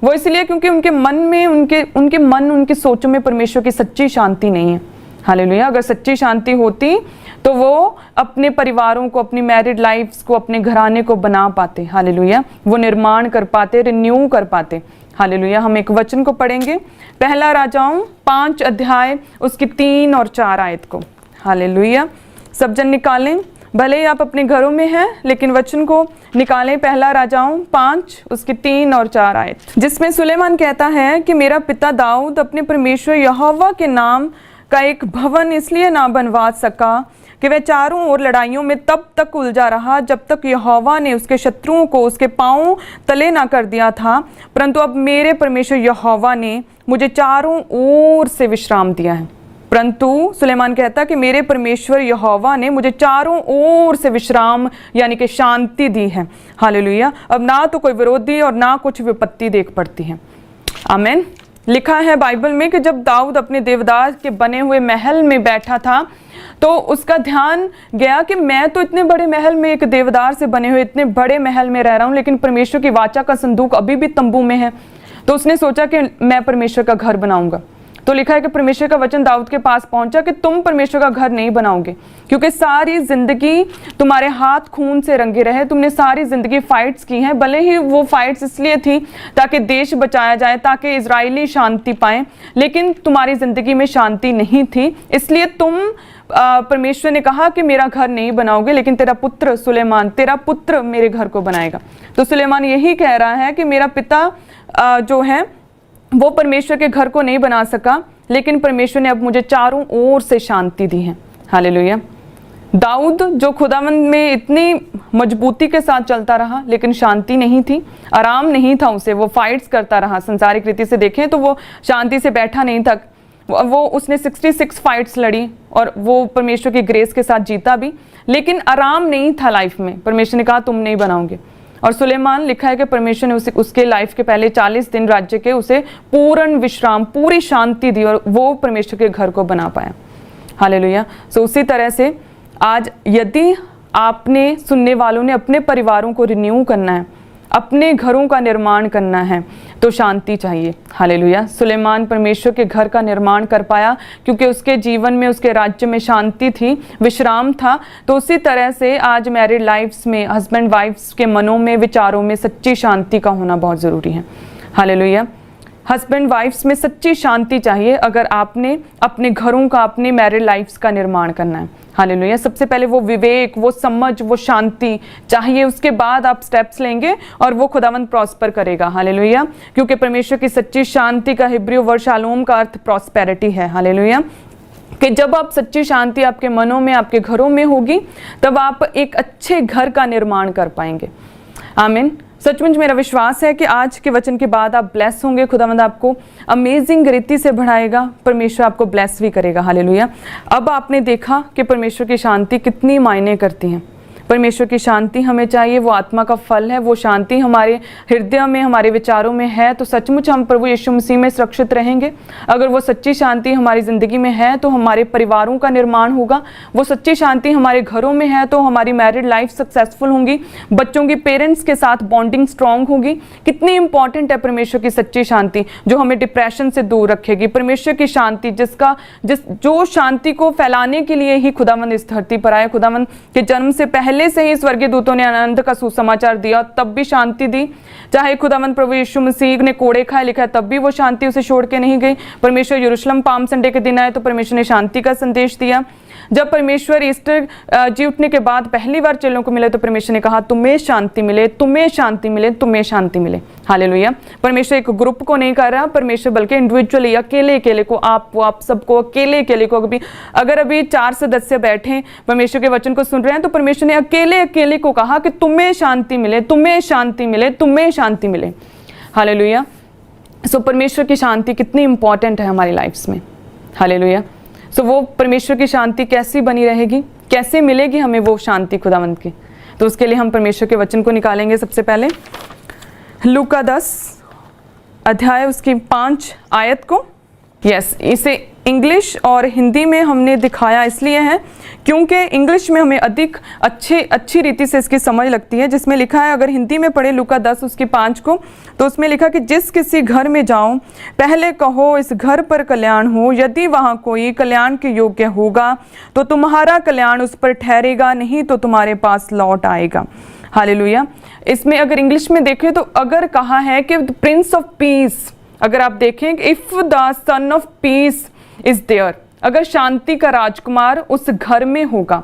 वो इसलिए क्योंकि उनके मन में, उनकी सोचों में परमेश्वर की सच्ची शांति नहीं है। हालेलुया। अगर सच्ची शांति होती तो वो अपने परिवारों को, अपनी मैरिड लाइफ्स को, अपने घराने को बना पाते। हालेलुया। वो निर्माण कर पाते, रिन्यू कर पाते। हालेलुया। हम एक वचन को पढ़ेंगे, पहला राजाओं 5 अध्याय उसकी 3 और 4 आयत को। हालेलुया। सब जन निकालें, भले ही आप अपने घरों में हैं लेकिन वचन को निकालें। पहला राजाओं 5 उसके 3 और 4 आयत, जिसमें सुलेमान कहता है कि मेरा पिता दाऊद अपने परमेश्वर यहोवा के नाम का एक भवन इसलिए ना बनवा सका कि वह चारों ओर लड़ाइयों में तब तक उलझा रहा जब तक यहोवा ने उसके शत्रुओं को उसके पांव तले ना कर दिया था, परंतु अब मेरे परमेश्वर यहोवा ने मुझे चारों ओर से विश्राम दिया है। परंतु सुलेमान कहता कि मेरे परमेश्वर यहोवा ने मुझे चारों ओर से विश्राम यानी कि शांति दी है। हालेलुया। अब ना तो कोई विरोधी और ना कुछ विपत्ति देख पड़ती है। आमीन। लिखा है बाइबल में कि जब दाऊद अपने देवदार के बने हुए महल में बैठा था तो उसका ध्यान गया कि मैं तो इतने बड़े महल में, एक देवदार से बने हुए इतने बड़े महल में रह रहा हूँ, लेकिन परमेश्वर की वाचा का संदूक अभी भी तंबू में है। तो उसने सोचा कि मैं परमेश्वर का घर बनाऊंगा। तो लिखा है कि परमेश्वर का वचन दाऊद के पास पहुंचा कि तुम परमेश्वर का घर नहीं बनाओगे, क्योंकि सारी जिंदगी तुम्हारे हाथ खून से रंगे रहे, तुमने सारी जिंदगी फाइट्स की हैं। भले ही वो फाइट्स इसलिए थी ताकि देश बचाया जाए, ताकि इजरायली शांति पाएं, लेकिन तुम्हारी जिंदगी में शांति नहीं थी, इसलिए तुम परमेश्वर ने कहा कि मेरा घर नहीं बनाओगे, लेकिन तेरा पुत्र सुलेमान, तेरा पुत्र मेरे घर को बनाएगा। तो सुलेमान यही कह रहा है कि मेरा पिता जो है वो परमेश्वर के घर को नहीं बना सका, लेकिन परमेश्वर ने अब मुझे चारों ओर से शांति दी है। हालेलुया। दाऊद जो खुदावंद में इतनी मजबूती के साथ चलता रहा, लेकिन शांति नहीं थी, आराम नहीं था उसे, वो फाइट्स करता रहा। संसारिक रीति से देखें तो वो शांति से बैठा नहीं था। वो उसने 66 फाइट्स लड़ी और वो परमेश्वर की ग्रेस के साथ जीता भी, लेकिन आराम नहीं था लाइफ में। परमेश्वर ने कहा तुम नहीं बनाओगे। और सुलेमान लिखा है कि परमेश्वर ने उसके लाइफ के पहले 40 दिन राज्य के उसे पूर्ण विश्राम, पूरी शांति दी और वो परमेश्वर के घर को बना पाया। हालेलुया। सो उसी तरह से आज यदि आपने, सुनने वालों ने अपने परिवारों को रिन्यू करना है, अपने घरों का निर्माण करना है, तो शांति चाहिए। हालेलुया। सुलेमान परमेश्वर के घर का निर्माण कर पाया क्योंकि उसके जीवन में, उसके राज्य में शांति थी, विश्राम था। तो उसी तरह से आज मैरिड लाइफ्स में, हस्बैंड वाइफ्स के मनों में, विचारों में सच्ची शांति का होना बहुत ज़रूरी है। हालेलुया। हस्बैंड वाइफ्स में सच्ची शांति चाहिए अगर आपने अपने घरों का, अपने मैरिड लाइफ्स का निर्माण करना है। हालेलुया। सबसे पहले वो विवेक, वो समझ, वो शांति चाहिए, उसके बाद आप स्टेप्स लेंगे और वो खुदावंद प्रॉस्पर करेगा। हालेलुया। क्योंकि परमेश्वर की सच्ची शांति का हिब्रू वर्ड शालोम का अर्थ प्रॉस्पेरिटी है। हालेलुया। कि जब आप सच्ची शांति आपके मनों में, आपके घरों में होगी, तब आप एक अच्छे घर का निर्माण कर पाएंगे। आमीन। सचमुच मेरा विश्वास है कि आज के वचन के बाद आप ब्लेस होंगे। खुदावंद आपको अमेजिंग रीति से बढ़ाएगा, परमेश्वर आपको ब्लेस भी करेगा। हालेलुया। अब आपने देखा कि परमेश्वर की शांति कितनी मायने करती है। परमेश्वर की शांति हमें चाहिए, वो आत्मा का फल है। वो शांति हमारे हृदय में, हमारे विचारों में है तो सचमुच हम प्रभु यीशु मसीह में सुरक्षित रहेंगे। अगर वो सच्ची शांति हमारी ज़िंदगी में है तो हमारे परिवारों का निर्माण होगा। वो सच्ची शांति हमारे घरों में है तो हमारी मैरिड लाइफ सक्सेसफुल होंगी, बच्चों की पेरेंट्स के साथ बॉन्डिंग स्ट्रांग होगी। कितनी इंपॉर्टेंट है परमेश्वर की सच्ची शांति, जो हमें डिप्रेशन से दूर रखेगी। परमेश्वर की शांति जो शांति को फैलाने के लिए ही खुदावंद इस धरती पर आए। खुदावंद के जन्म से पहले से ही स्वर्गीय दूतों ने आनंद का सुसमाचार दिया, तब भी शांति दी। चाहे खुदावंद प्रभु यीशु मसीह ने कोड़े खाए, लिखा है, तब भी वो शांति उसे छोड़ के नहीं गई। परमेश्वर यरूशलेम पाम संडे के दिन आए तो परमेश्वर ने शांति का संदेश दिया। जब परमेश्वर ईस्टर जी उठने के बाद पहली बार चेलों को मिले तो परमेश्वर ने कहा तुम्हें शांति मिले, तुम्हें शांति मिले, तुम्हें शांति मिले। हालेलुया। परमेश्वर एक ग्रुप को नहीं कर रहा, परमेश्वर बल्कि इंडिविजुअली, अकेले अकेले को, आप सबको अकेले अकेले को, अगर अभी 4 सदस्य बैठे परमेश्वर के वचन को सुन रहे हैं तो परमेश्वर ने अकेले अकेले को कहा कि तुम्हें शांति मिले, तुम्हें शांति मिले, तुम्हें शांति मिले। हालेलुया। सो परमेश्वर की शांति कितनी इंपॉर्टेंट है हमारी लाइफ्स में। हालेलुया। सो वो परमेश्वर की शांति कैसी बनी रहेगी, कैसे मिलेगी हमें वो शांति खुदावंद की, तो उसके लिए हम परमेश्वर के वचन को निकालेंगे। सबसे पहले लूका 10 अध्याय उसकी 5 आयत को, इसे इंग्लिश और हिंदी में हमने दिखाया इसलिए है क्योंकि इंग्लिश में हमें अधिक अच्छी रीति से इसकी समझ लगती है। जिसमें लिखा है, अगर हिंदी में पढ़े लूका 10 उसकी 5 को, तो उसमें लिखा कि जिस किसी घर में जाओ पहले कहो इस घर पर कल्याण हो, यदि वहाँ कोई कल्याण के योग्य होगा तो तुम्हारा कल्याण उस पर ठहरेगा, नहीं तो तुम्हारे पास लौट आएगा। हालेलुया। इसमें अगर इंग्लिश में देखें तो अगर कहा है कि प्रिंस ऑफ पीस, अगर आप देखें if the son of peace is there, अगर शांति का राजकुमार उस घर में होगा,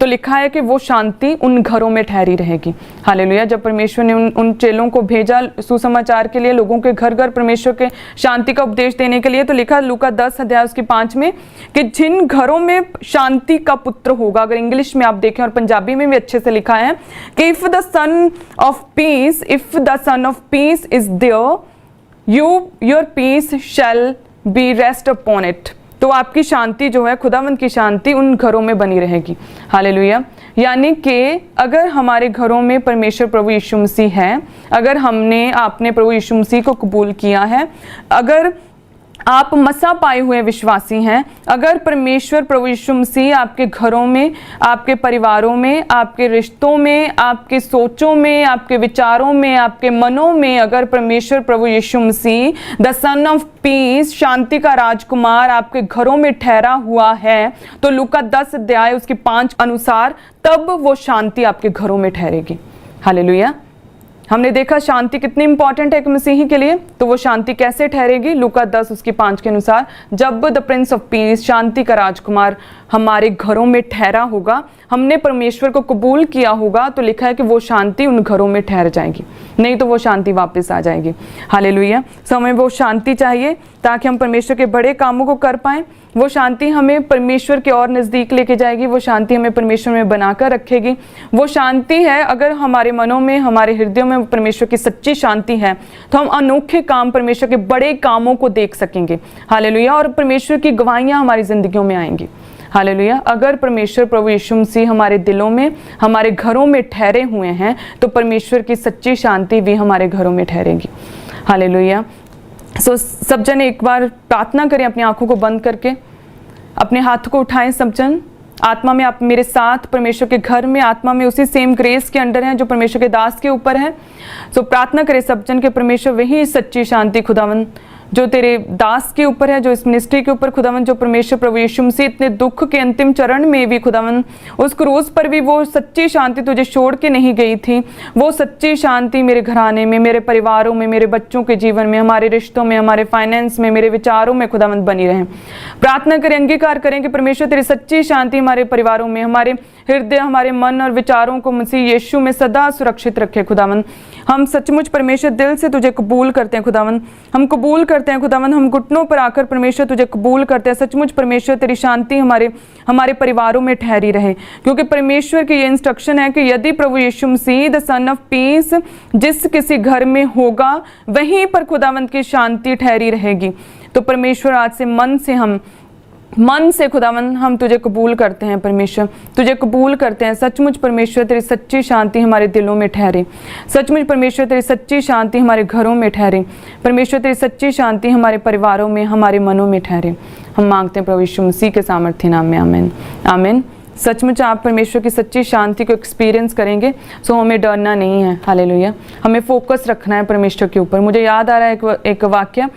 तो लिखा है कि वो शांति उन घरों में ठहरी रहेगी। हालेलुया। जब परमेश्वर ने उन चेलों को भेजा सुसमाचार के लिए, लोगों के घर घर परमेश्वर के शांति का उपदेश देने के लिए, तो लिखा लूका 10 अध्याय उसकी 5 में कि जिन घरों में शांति का पुत्र होगा, अगर इंग्लिश में आप देखें और पंजाबी में भी अच्छे से लिखा है कि if the son of peace is there, your peace shall be rest upon it. तो आपकी शांति जो है, खुदावंद की शांति उन घरों में बनी रहेगी। हालेलुया। यानी कि अगर हमारे घरों में परमेश्वर प्रभु यीशु मसीह है, अगर आपने प्रभु यीशु मसीह को कबूल किया है, अगर आप मसा पाए हुए विश्वासी हैं, अगर परमेश्वर प्रभु यीशु मसीह आपके घरों में, आपके परिवारों में, आपके रिश्तों में, आपके सोचों में, आपके विचारों में, आपके मनों में, अगर परमेश्वर प्रभु यीशु मसीह द सन ऑफ पीस, शांति का राजकुमार आपके घरों में ठहरा हुआ है, तो लूका 10 अध्याय उसकी 5 अनुसार तब वो शांति आपके घरों में ठहरेगी। हालेलुया। हमने देखा शांति कितनी इंपॉर्टेंट है एक मसीही के लिए, तो वो शांति कैसे ठहरेगी? लूका 10 उसकी 5 के अनुसार, जब द प्रिंस ऑफ पीस, शांति का राजकुमार हमारे घरों में ठहरा होगा, हमने परमेश्वर को कबूल किया होगा, तो लिखा है कि वो शांति उन घरों में ठहर जाएगी, नहीं तो वो शांति वापस आ जाएगी। हालेलुया। सो हमें वो शांति चाहिए ताकि हम परमेश्वर के बड़े कामों को कर पाएं। वो शांति हमें परमेश्वर के और नज़दीक लेके जाएगी, वो शांति हमें परमेश्वर में बनाकर रखेगी। वो शांति है, अगर हमारे मनों में, हमारे हृदयों में परमेश्वर की सच्ची शांति है, तो हम अनोखे काम, परमेश्वर के बड़े कामों को देख सकेंगे। हालेलुया। और परमेश्वर की गवाहियाँ हमारी ज़िंदगियों में आएंगी। हालेलुया। अगर परमेश्वर प्रभु यीशु मसीह हमारे दिलों में, हमारे घरों में ठहरे हुए हैं, तो परमेश्वर की सच्ची शांति भी हमारे घरों में ठहरेगी। हालेलुया। सो सब जन एक बार प्रार्थना करें, अपनी आंखों को बंद करके, अपने हाथ को उठाएं। सब जन आत्मा में आप मेरे साथ परमेश्वर के घर में, आत्मा में उसी सेम ग्रेस के अंडर हैं जो परमेश्वर के दास के ऊपर है। सो प्रार्थना करें सब जन के परमेश्वर वही सच्ची शांति खुदावन जो तेरे दास के ऊपर है, जो इस मिनिस्ट्री के ऊपर खुदावन, जो परमेश्वर प्रभु यीशु मसीह इतने दुख के अंतिम चरण में भी खुदावन, उस क्रूस पर भी वो सच्ची शांति तुझे छोड़ के नहीं गई थी। वो सच्ची शांति मेरे घराने में, मेरे परिवारों में, मेरे बच्चों के जीवन में, हमारे रिश्तों में, हमारे फाइनेंस में, मेरे विचारों में खुदावन बनी रहे। प्रार्थना करें, अंगीकार करें कि परमेश्वर तेरी सच्ची शांति हमारे परिवारों में, हमारे हृदय, हमारे मन और विचारों को मसीह यीशु में सदा सुरक्षित रखे। खुदावन हम सचमुच परमेश्वर दिल से तुझे कबूल करते हैं। खुदावन हम कबूल करते हैं। खुदावन हम घुटनों पर आकर परमेश्वर तुझे कबूल करते हैं। सचमुच परमेश्वर तेरी शांति हमारे परिवारों में ठहरी रहे, क्योंकि परमेश्वर की ये इंस्ट्रक्शन है कि यदि प्रभु यीशु मसीह द सन ऑफ पीस जिस किसी घर में होगा, वहीं पर खुदावंत की शांति ठहरी रहेगी। तो परमेश्वर आज से मन से खुदावन हम तुझे कबूल करते हैं। परमेश्वर तुझे कबूल करते हैं। सचमुच परमेश्वर तेरी सच्ची शांति हमारे दिलों में ठहरे। सचमुच परमेश्वर तेरी सच्ची शांति हमारे घरों में ठहरे। परमेश्वर तेरी सच्ची शांति हमारे परिवारों में, हमारे मनों में ठहरे। हम मांगते हैं प्रभु यीशु मसीह के सामर्थ्य नाम में। आमीन आमीन। सचमुच आप परमेश्वर की सच्ची शांति को एक्सपीरियंस करेंगे, सो हमें डरना नहीं है। हालेलुया। हमें फोकस रखना है परमेश्वर के ऊपर। मुझे याद आ रहा है एक वाक्य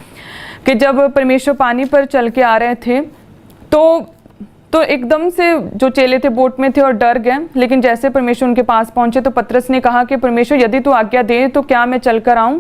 कि जब परमेश्वर पानी पर चल के आ रहे थे, तो एकदम से जो चेले थे बोट में थे और डर गए, लेकिन जैसे परमेश्वर उनके पास पहुंचे तो पतरस ने कहा कि परमेश्वर यदि तू आज्ञा दे तो क्या मैं चल कर आऊं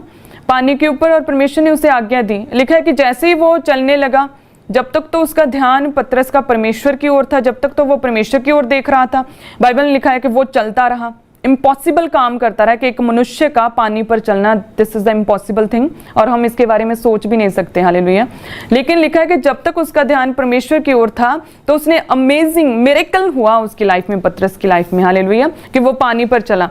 पानी के ऊपर, और परमेश्वर ने उसे आज्ञा दी। लिखा है कि जैसे ही वो चलने लगा, जब तक तो उसका ध्यान पतरस का परमेश्वर की ओर था, जब तक तो वो परमेश्वर की ओर देख रहा था, बाइबल में लिखा है कि वो चलता रहा। इम्पॉसिबल काम करता रहा कि एक मनुष्य का पानी पर चलना, this is the impossible thing, और हम इसके बारे में सोच भी नहीं सकते। हालेलुया। लेकिन लिखा है कि जब तक उसका ध्यान परमेश्वर की ओर था, तो उसने अमेजिंग मिरेकल हुआ उसकी लाइफ में, पतरस की लाइफ में। हालेलुया। कि वो पानी पर चला।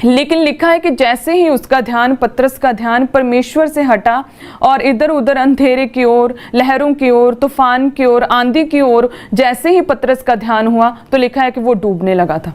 लेकिन लिखा है कि जैसे ही उसका ध्यान, पतरस का ध्यान परमेश्वर से हटा और इधर उधर अंधेरे की ओर, लहरों की ओर, तूफान की ओर, आंधी की ओर जैसे ही पतरस का ध्यान हुआ, तो लिखा है कि वो डूबने लगा था।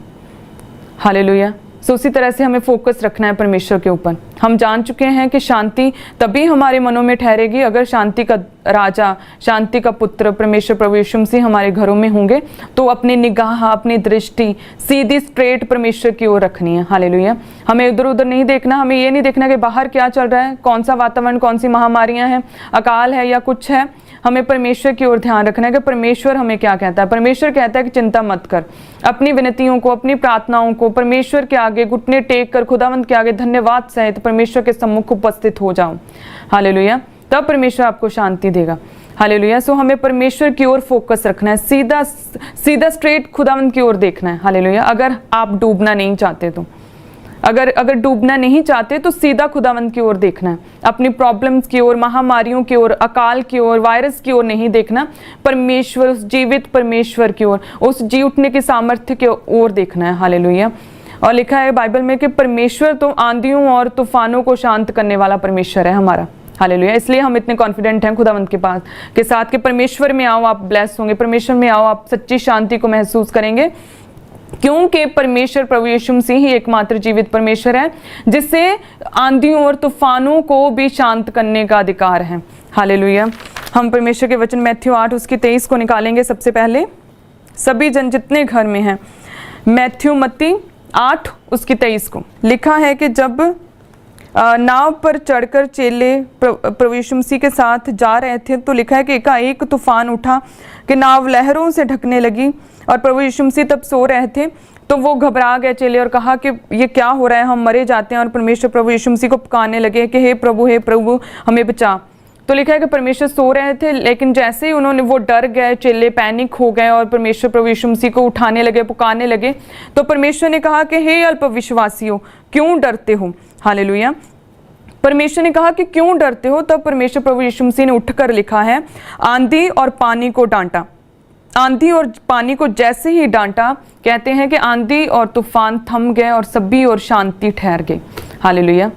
हालेलुया। सो उसी तरह से हमें फोकस रखना है परमेश्वर के ऊपर। हम जान चुके हैं कि शांति तभी हमारे मनों में ठहरेगी अगर शांति का राजा, शांति का पुत्र परमेश्वर प्रभु यीशु मसीह हमारे घरों में होंगे। तो अपनी निगाह, अपनी दृष्टि सीधी स्ट्रेट परमेश्वर की ओर रखनी है। हालेलुया। हमें इधर उधर नहीं देखना। हमें ये नहीं देखना कि बाहर क्या चल रहा है, कौन सा वातावरण, कौन सी महामारियां हैं, अकाल है या कुछ है। हमें परमेश्वर की ओर ध्यान रखना है कि परमेश्वर हमें क्या कहता है। परमेश्वर कहता है कि चिंता मत कर, अपनी विनतियों को, अपनी प्रार्थनाओं को परमेश्वर के आगे घुटने टेक कर, खुदावंत के आगे धन्यवाद सहित परमेश्वर के सम्मुख उपस्थित हो जाओ। हालेलुया। तब परमेश्वर आपको शांति देगा। हालेलुया। सो हमें परमेश्वर की ओर फोकस रखना है, सीधा सीधा स्ट्रेट खुदावंद की ओर देखना है। हालेलुया। अगर आप डूबना नहीं चाहते तो, अगर डूबना नहीं चाहते तो सीधा खुदावंद की ओर देखना है, अपनी प्रॉब्लम्स की ओर, महामारियों की ओर, अकाल की ओर, वायरस की ओर नहीं देखना, परमेश्वर, उस जीवित परमेश्वर की ओर, उस जी उठने की सामर्थ्य की ओर देखना है। हालेलुया। और लिखा है बाइबल में कि परमेश्वर तो आंधियों और तूफानों को शांत करने वाला परमेश्वर है हमारा। हालेलुया। इसलिए हम इतने कॉन्फिडेंट हैं खुदावंत के पास के साथ कि परमेश्वर में आओ आप ब्लेस होंगे, परमेश्वर में आओ आप सच्ची शांति को महसूस करेंगे, क्योंकि परमेश्वर प्रभु यीशु मसीह ही एकमात्र जीवित परमेश्वर है जिससे आंधियों और तूफानों को भी शांत करने का अधिकार है। हालेलुया। हम परमेश्वर के वचन मैथ्यू 8 उसकी 23 को निकालेंगे। सबसे पहले सभी जन जितने घर में हैं, मैथ्यू मत्ती 8 उसकी 23 को लिखा है कि जब नाव पर चढ़कर चेले प्रभु यीशु मसीह के साथ जा रहे थे तो लिखा है कि एकाएक तूफान उठा कि नाव लहरों से ढकने लगी, और प्रभु यीशु मसीह तब सो रहे थे। तो वो घबरा गए चेले और कहा कि ये क्या हो रहा है, हम मरे जाते हैं। और परमेश्वर प्रभु यीशु मसीह को पुकारने लगे कि हे प्रभु हमें बचा। तो लिखा है कि परमेश्वर सो रहे थे, लेकिन जैसे ही उन्होंने वो डर गए, चेले पैनिक हो गए और परमेश्वर प्रभु यीशु मसीह को उठाने लगे, पुकारने लगे, तो परमेश्वर ने कहा कि हे अल्पविश्वासियों, क्यों डरते हो। हालेलुया। परमेश्वर ने कहा कि क्यों डरते हो। तब परमेश्वर प्रभु यीशु मसीह ने उठकर लिखा है, आंधी और पानी को डांटा। आंधी और पानी को जैसे ही डांटा, कहते हैं कि आंधी और तूफान थम गए और सभी और शांति ठहर गई। हालेलुया।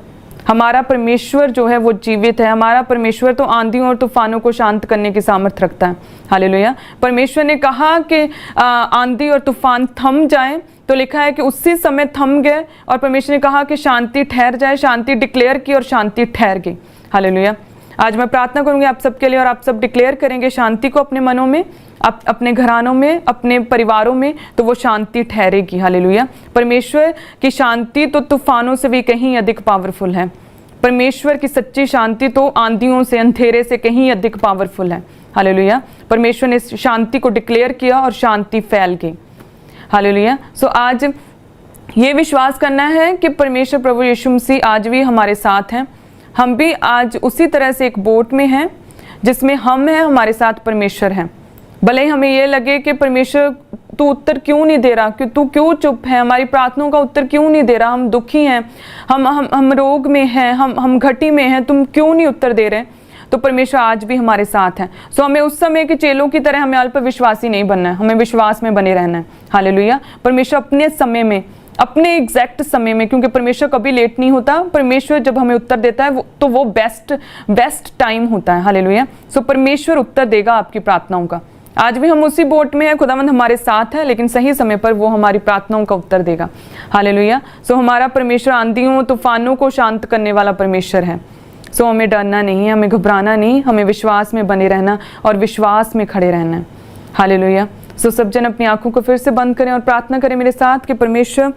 हमारा परमेश्वर जो है वो जीवित है। हमारा परमेश्वर तो आंधियों और तूफानों को शांत करने की सामर्थ्य रखता है। हालेलुया। परमेश्वर ने कहा कि आंधी और तूफान थम जाए, तो लिखा है कि उसी समय थम गए, और परमेश्वर ने कहा कि शांति ठहर जाए। शांति डिक्लेयर की और शांति ठहर गई। हालेलुया। आज मैं प्रार्थना करूंगी आप सबके लिए, और आप सब डिक्लेयर करेंगे शांति को अपने मनों में, अपने घरानों में, अपने परिवारों में, तो वो शांति ठहरेगी। हालेलुया। परमेश्वर की शांति तो तूफानों से भी कहीं अधिक पावरफुल है। परमेश्वर की सच्ची शांति तो आंधियों से, अंधेरे से कहीं अधिक पावरफुल है। हालेलुया। परमेश्वर ने शांति को डिक्लेयर किया और शांति फैल गई। हालेलुया। सो आज ये विश्वास करना है कि परमेश्वर प्रभु यीशु मसीह आज भी हमारे साथ हैं। हम भी आज उसी तरह से एक बोट में हैं जिसमें हम हैं, हमारे साथ परमेश्वर हैं। भले ही हमें ये लगे कि परमेश्वर तू उत्तर क्यों नहीं दे रहा, कि तू क्यों चुप है, हमारी प्रार्थनाओं का उत्तर क्यों नहीं दे रहा, हम दुखी हैं, हम रोग में हैं, हम घटी में हैं, तुम क्यों नहीं उत्तर दे रहे, तो परमेश्वर आज भी हमारे साथ है। सो हमें उस समय के चेलों की तरह हमें अल्प विश्वासी नहीं बनना है, हमें विश्वास में बने रहना है। हालेलुया। परमेश्वर अपने समय में, अपने एग्जैक्ट समय में, क्योंकि परमेश्वर कभी लेट नहीं होता, परमेश्वर जब हमें उत्तर देता है तो वो बेस्ट टाइम होता है। हालेलुया। सो परमेश्वर उत्तर देगा आपकी प्रार्थनाओं का। आज भी हम उसी बोट में हैं, खुदावंद हमारे साथ है, लेकिन सही समय पर वो हमारी प्रार्थनाओं का उत्तर देगा। हालेलुया। सो हमारा परमेश्वर आंधियों तूफानों को शांत करने वाला परमेश्वर है। सो हमें डरना नहीं है, हमें घबराना नहीं, हमें विश्वास में बने रहना और विश्वास में खड़े रहना है। हालेलुया। सो सब जन अपनी आंखों को फिर से बंद करें और प्रार्थना करें मेरे साथ कि परमेश्वर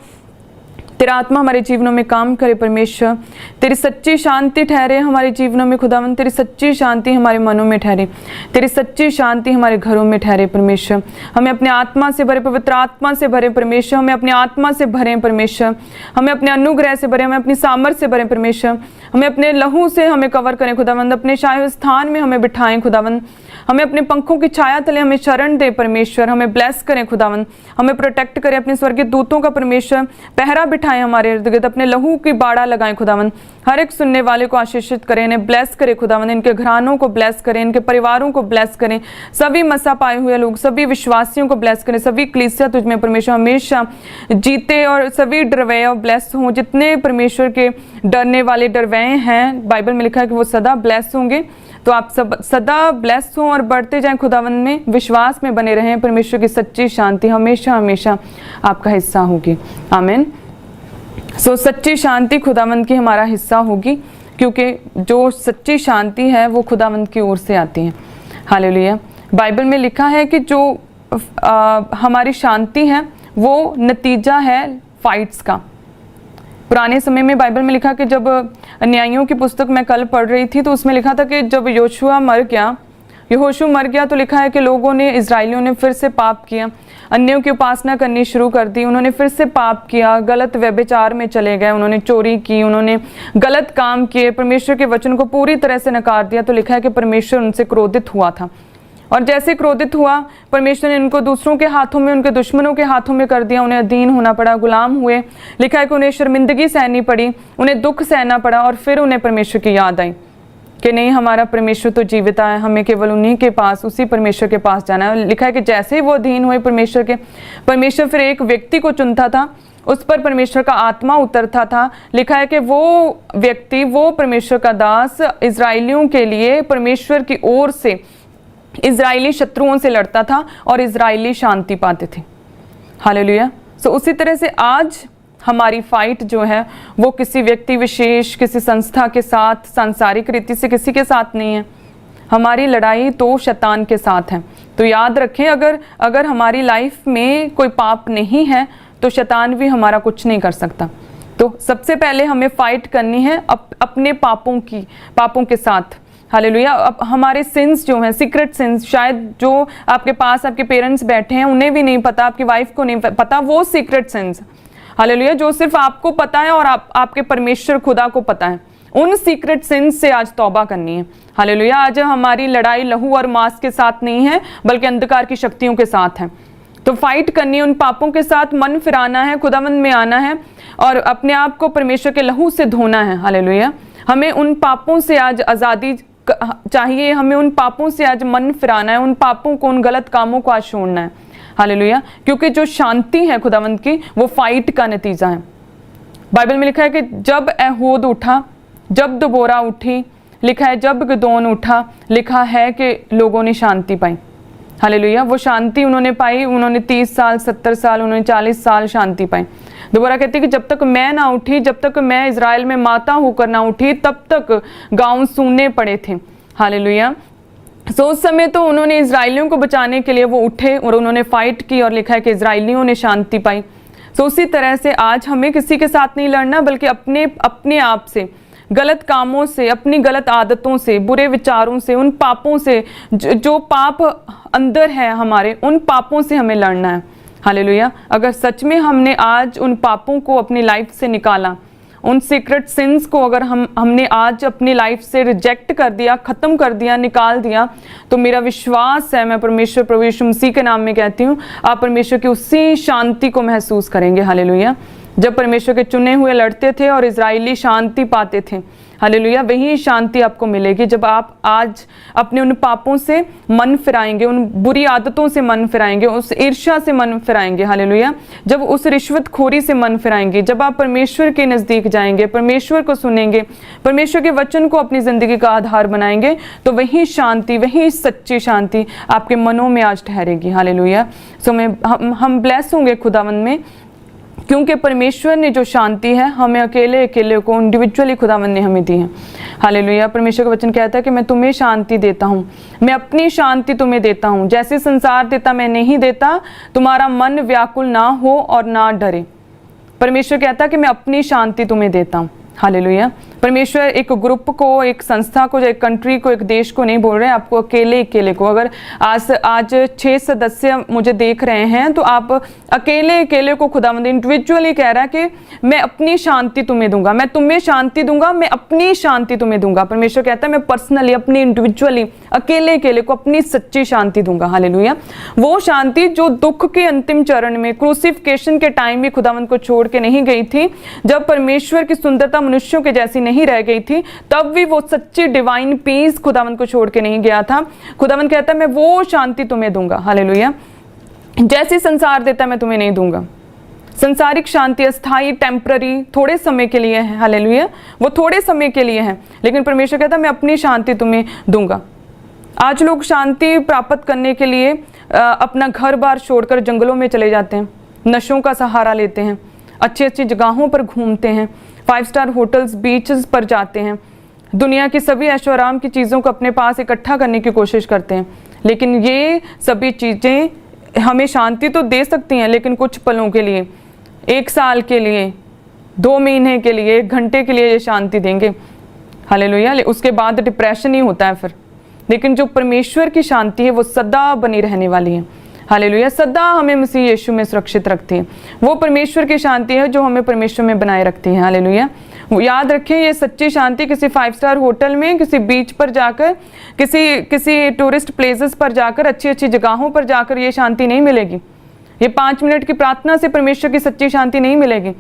तेरा आत्मा हमारे जीवनों में काम करे। परमेश्वर तेरी सच्ची शांति ठहरे हमारे जीवनों में। खुदावंद तेरी सच्ची शांति हमारे मनों में ठहरे, तेरी सच्ची शांति हमारे घरों में ठहरे। परमेश्वर हमें अपने आत्मा से भरे, पवित्र आत्मा से भरे। परमेश्वर हमें अपनी आत्मा से भरें। परमेश्वर हमें अपने अनुग्रह से भरे, हमें अपनी सामर्थ से भरें। परमेश्वर हमें अपने लहू से हमें कवर करें। खुदावंद अपने शाही स्थान में हमें बिठाएं। खुदावंद हमें अपने पंखों की छाया तले हमें शरण दे। परमेश्वर हमें ब्लेस करें। खुदावंद हमें प्रोटेक्ट करें, अपने स्वर्गीय दूतों का परमेश्वर पहरा बिठाएं हमारे इर्द गिर्द, अपने लहू की बाड़ा लगाएं। खुदावंद हर एक सुनने वाले को आशीषित करें, इन्हें ब्लेस करें। खुदावंद इनके घरानों को ब्लेस करें, इनके परिवारों को ब्लेस करें, सभी मसा पाए हुए लोग, सभी विश्वासियों को ब्लेस करें। सभी कलीसिया तुझ में परमेश्वर हमेशा जीते और सभी डरवैया ब्लेस हों। जितने परमेश्वर के डरने वाले डरवैये हैं, बाइबल में लिखा है कि वो सदा ब्लेस होंगे। तो आप सब सदा ब्लेस हों और बढ़ते जाएं खुदावंद में, विश्वास में बने रहें। परमेश्वर की सच्ची शांति हमेशा हमेशा आपका हिस्सा होगी। आमीन। सो सच्ची शांति खुदावंद की हमारा हिस्सा होगी, क्योंकि जो सच्ची शांति है वो खुदावंद की ओर से आती है। हालेलुया। बाइबल में लिखा है कि जो हमारी शांति है वो नतीजा है फाइट्स का। पुराने समय में बाइबल में लिखा कि जब न्यायियों की पुस्तक मैं कल पढ़ रही थी तो उसमें लिखा था कि जब योशुआ मर गया यहोशू मर गया तो लिखा है कि लोगों ने, इजराइलियों ने फिर से पाप किया, अन्यों की उपासना करनी शुरू कर दी, उन्होंने फिर से पाप किया, गलत व्यभिचार में चले गए, उन्होंने चोरी की, उन्होंने गलत काम किए, परमेश्वर के वचन को पूरी तरह से नकार दिया। तो लिखा है कि परमेश्वर उनसे क्रोधित हुआ था, और जैसे क्रोधित हुआ परमेश्वर ने उनको दूसरों के हाथों में, उनके दुश्मनों के हाथों में कर दिया, उन्हें अधीन होना पड़ा, गुलाम हुए। लिखा है कि उन्हें शर्मिंदगी सहनी पड़ी, उन्हें दुख सहना पड़ा, और फिर उन्हें परमेश्वर की याद आई कि नहीं, हमारा परमेश्वर तो जीवित है, हमें केवल उन्हीं के पास, उसी परमेश्वर के पास जाना है। लिखा है कि जैसे ही वो अधीन हुए परमेश्वर के, परमेश्वर फिर एक व्यक्ति को चुनता था, उस पर परमेश्वर का आत्मा उतरता था। लिखा है कि वो व्यक्ति, वो परमेश्वर का दास इजराइलियों के लिए परमेश्वर की ओर से इजराइली शत्रुओं से लड़ता था और इजराइली शांति पाते थे। हालेलुया। सो उसी तरह से आज हमारी फाइट जो है वो किसी व्यक्ति विशेष, किसी संस्था के साथ, सांसारिक रीति से किसी के साथ नहीं है। हमारी लड़ाई तो शैतान के साथ है। तो याद रखें, अगर हमारी लाइफ में कोई पाप नहीं है तो शैतान भी हमारा कुछ नहीं कर सकता। तो सबसे पहले हमें फाइट करनी है अपने पापों के साथ। हालेलुया। अब हमारे सिंस जो हैं, सीक्रेट सिंस, शायद जो आपके पास आपके पेरेंट्स बैठे हैं उन्हें भी नहीं पता, आपकी वाइफ को नहीं पता, वो सीक्रेट सिंस, हालेलुया, जो सिर्फ आपको पता है और आपके परमेश्वर खुदा को पता है। उन सीक्रेट सिंस से आज तौबा करनी है। हालेलुया। आज हमारी लड़ाई लहू और मांस के साथ नहीं है, बल्कि अंधकार की शक्तियों के साथ है। तो फाइट करनी है उन पापों के साथ, मन फिराना है, खुदावंद में आना है और अपने आप को परमेश्वर के लहू से धोना है। हालेलुया। हमें उन पापों से आज आज़ादी चाहिए, हमें उन पापों से आज मन फिराना है, उन पापों को, उन गलत कामों को आज छोड़ना है। हालेलुया। क्योंकि जो शांति है खुदावंद की, वो फाइट का नतीजा है। बाइबल में लिखा है कि जब एहूद उठा, जब दबोरा उठी, लिखा है जब गिदोन उठा, लिखा है कि लोगों ने शांति पाई। हालेलुया। वो शांति उन्होंने पाई, उन्होंने 30 साल, 70 साल, उन्होंने 40 साल शांति पाई। दोबारा कहती है कि जब तक मैं ना उठी, जब तक मैं इजराइल में माता होकर ना उठी, तब तक गांव सूने पड़े थे। हालेलुया। सो उस समय तो उन्होंने इजराइलियों को बचाने के लिए वो उठे और उन्होंने फाइट की, और लिखा है कि इजराइलियों ने शांति पाई। सो उसी तरह से आज हमें किसी के साथ नहीं लड़ना, बल्कि अपने आप से, गलत कामों से, अपनी गलत आदतों से, बुरे विचारों से, उन पापों से, जो पाप अंदर है हमारे, उन पापों से हमें लड़ना है। हालेलुया। अगर सच में हमने आज उन पापों को अपनी लाइफ से निकाला, उन सीक्रेट सिंस को अगर हमने आज अपनी लाइफ से रिजेक्ट कर दिया, ख़त्म कर दिया, निकाल दिया, तो मेरा विश्वास है, मैं परमेश्वर प्रभु यीशु मसीह के नाम में कहती हूँ, आप परमेश्वर की उसी शांति को महसूस करेंगे। हालेलुया। जब परमेश्वर के चुने हुए लड़ते थे और इजराइली शांति पाते थे, हालेलुया, वही शांति आपको मिलेगी जब आप आज अपने उन पापों से मन फिराएंगे, उन बुरी आदतों से मन फिराएंगे, उस ईर्ष्या से मन फिराएंगे। हालेलुया। जब उस रिश्वतखोरी से मन फिराएंगे, जब आप परमेश्वर के नज़दीक जाएंगे, परमेश्वर को सुनेंगे, परमेश्वर के वचन को अपनी ज़िंदगी का आधार बनाएंगे, तो वही शांति, वही सच्ची शांति आपके मनों में आज ठहरेगी। हालेलुया। सो हम ब्लेस होंगे खुदावंद में, क्योंकि परमेश्वर ने जो शांति है हमें अकेले को इंडिविजुअली खुदावंद ने हमें दी है। हालेलुया। परमेश्वर का वचन कहता है कि मैं तुम्हें शांति देता हूँ, मैं अपनी शांति तुम्हें देता हूँ, जैसे संसार देता मैं नहीं देता, तुम्हारा मन व्याकुल ना हो और ना डरे। परमेश्वर कहता है कि मैं अपनी शांति तुम्हें देता हूँ। हालेलुया। परमेश्वर एक ग्रुप को, एक संस्था को, एक कंट्री को, एक देश को नहीं बोल रहे हैं, आपको अकेले को। अगर आज 6 सदस्य मुझे देख रहे हैं तो आप अकेले को खुदावंद इंडिविजुअली कह रहा है कि मैं अपनी शांति तुम्हें दूंगा, मैं तुम्हें शांति दूंगा, मैं अपनी शांति तुम्हें दूंगा। परमेश्वर कहता है मैं पर्सनली, अपनी इंडिविजुअली, अकेले को अपनी सच्ची शांति दूंगा। हालेलुया। वो शांति जो दुख के अंतिम चरण में, क्रूसिफिकेशन के टाइम भी खुदावंद को छोड़ के नहीं गई थी, जब परमेश्वर की सुंदरता मनुष्यों के जैसी नहीं रह गई थी, तब भी वो सच्ची डिवाइन पीस खुदावंद को छोड़ के नहीं गया था। खुदावंद कहता है मैं वो शांति तुम्हें दूंगा। हालेलुया। जैसे संसार देता है मैं तुम्हें नहीं दूंगा। संसारिक शांति अस्थाई, टेम्पररी, थोड़े समय के लिए है। हालेलुया। वो थोड़े समय के लिए है, लेकिन परमेश्वर कहता है मैं अपनी शांति तुम्हें दूंगा। आज लोग शांति प्राप्त करने के लिए अपना घर बार छोड़कर जंगलों में चले जाते हैं, नशों का सहारा लेते हैं, अच्छी अच्छी जगहों पर घूमते हैं, 5 स्टार होटल्स, बीचेस पर जाते हैं, दुनिया की सभी ऐशो आराम की चीज़ों को अपने पास इकट्ठा करने की कोशिश करते हैं। लेकिन ये सभी चीज़ें हमें शांति तो दे सकती हैं, लेकिन कुछ पलों के लिए, 1 साल के लिए, 2 महीने के लिए, 1 घंटे के लिए ये शांति देंगे। हालेलुया। उसके बाद डिप्रेशन ही होता है, फिर लेकिन जो परमेश्वर की शांति है वो सदा बनी रहने वाली है। हालेलुया। सदा हमें मसीह यीशु में सुरक्षित रखती है। वो परमेश्वर की शांति है जो हमें परमेश्वर में बनाए रखती है। हालेलुया। याद रखें, ये सच्ची शांति किसी 5 स्टार होटल में, किसी बीच पर जाकर, किसी टूरिस्ट प्लेसेस पर जाकर, अच्छी अच्छी जगहों पर जाकर ये शांति नहीं मिलेगी। ये 5 मिनट की प्रार्थना से परमेश्वर की सच्ची शांति नहीं मिलेगी।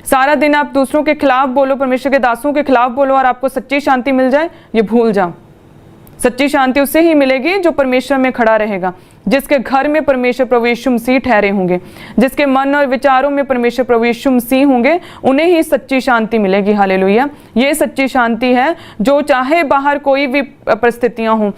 सारा दिन आप दूसरों के खिलाफ बोलो, परमेश्वर के दासों के खिलाफ बोलो और आपको सच्ची शांति मिल जाए, ये भूल जाओ। सच्ची शांति उससे ही मिलेगी जो परमेश्वर में खड़ा रहेगा, जिसके घर में परमेश्वर प्रभु यीशु मसीह ठहरे होंगे, जिसके मन और विचारों में परमेश्वर प्रभु यीशु मसीह होंगे, उन्हें ही सच्ची शांति मिलेगी। हालेलुया। ये सच्ची शांति है जो चाहे बाहर कोई भी परिस्थितियां हों,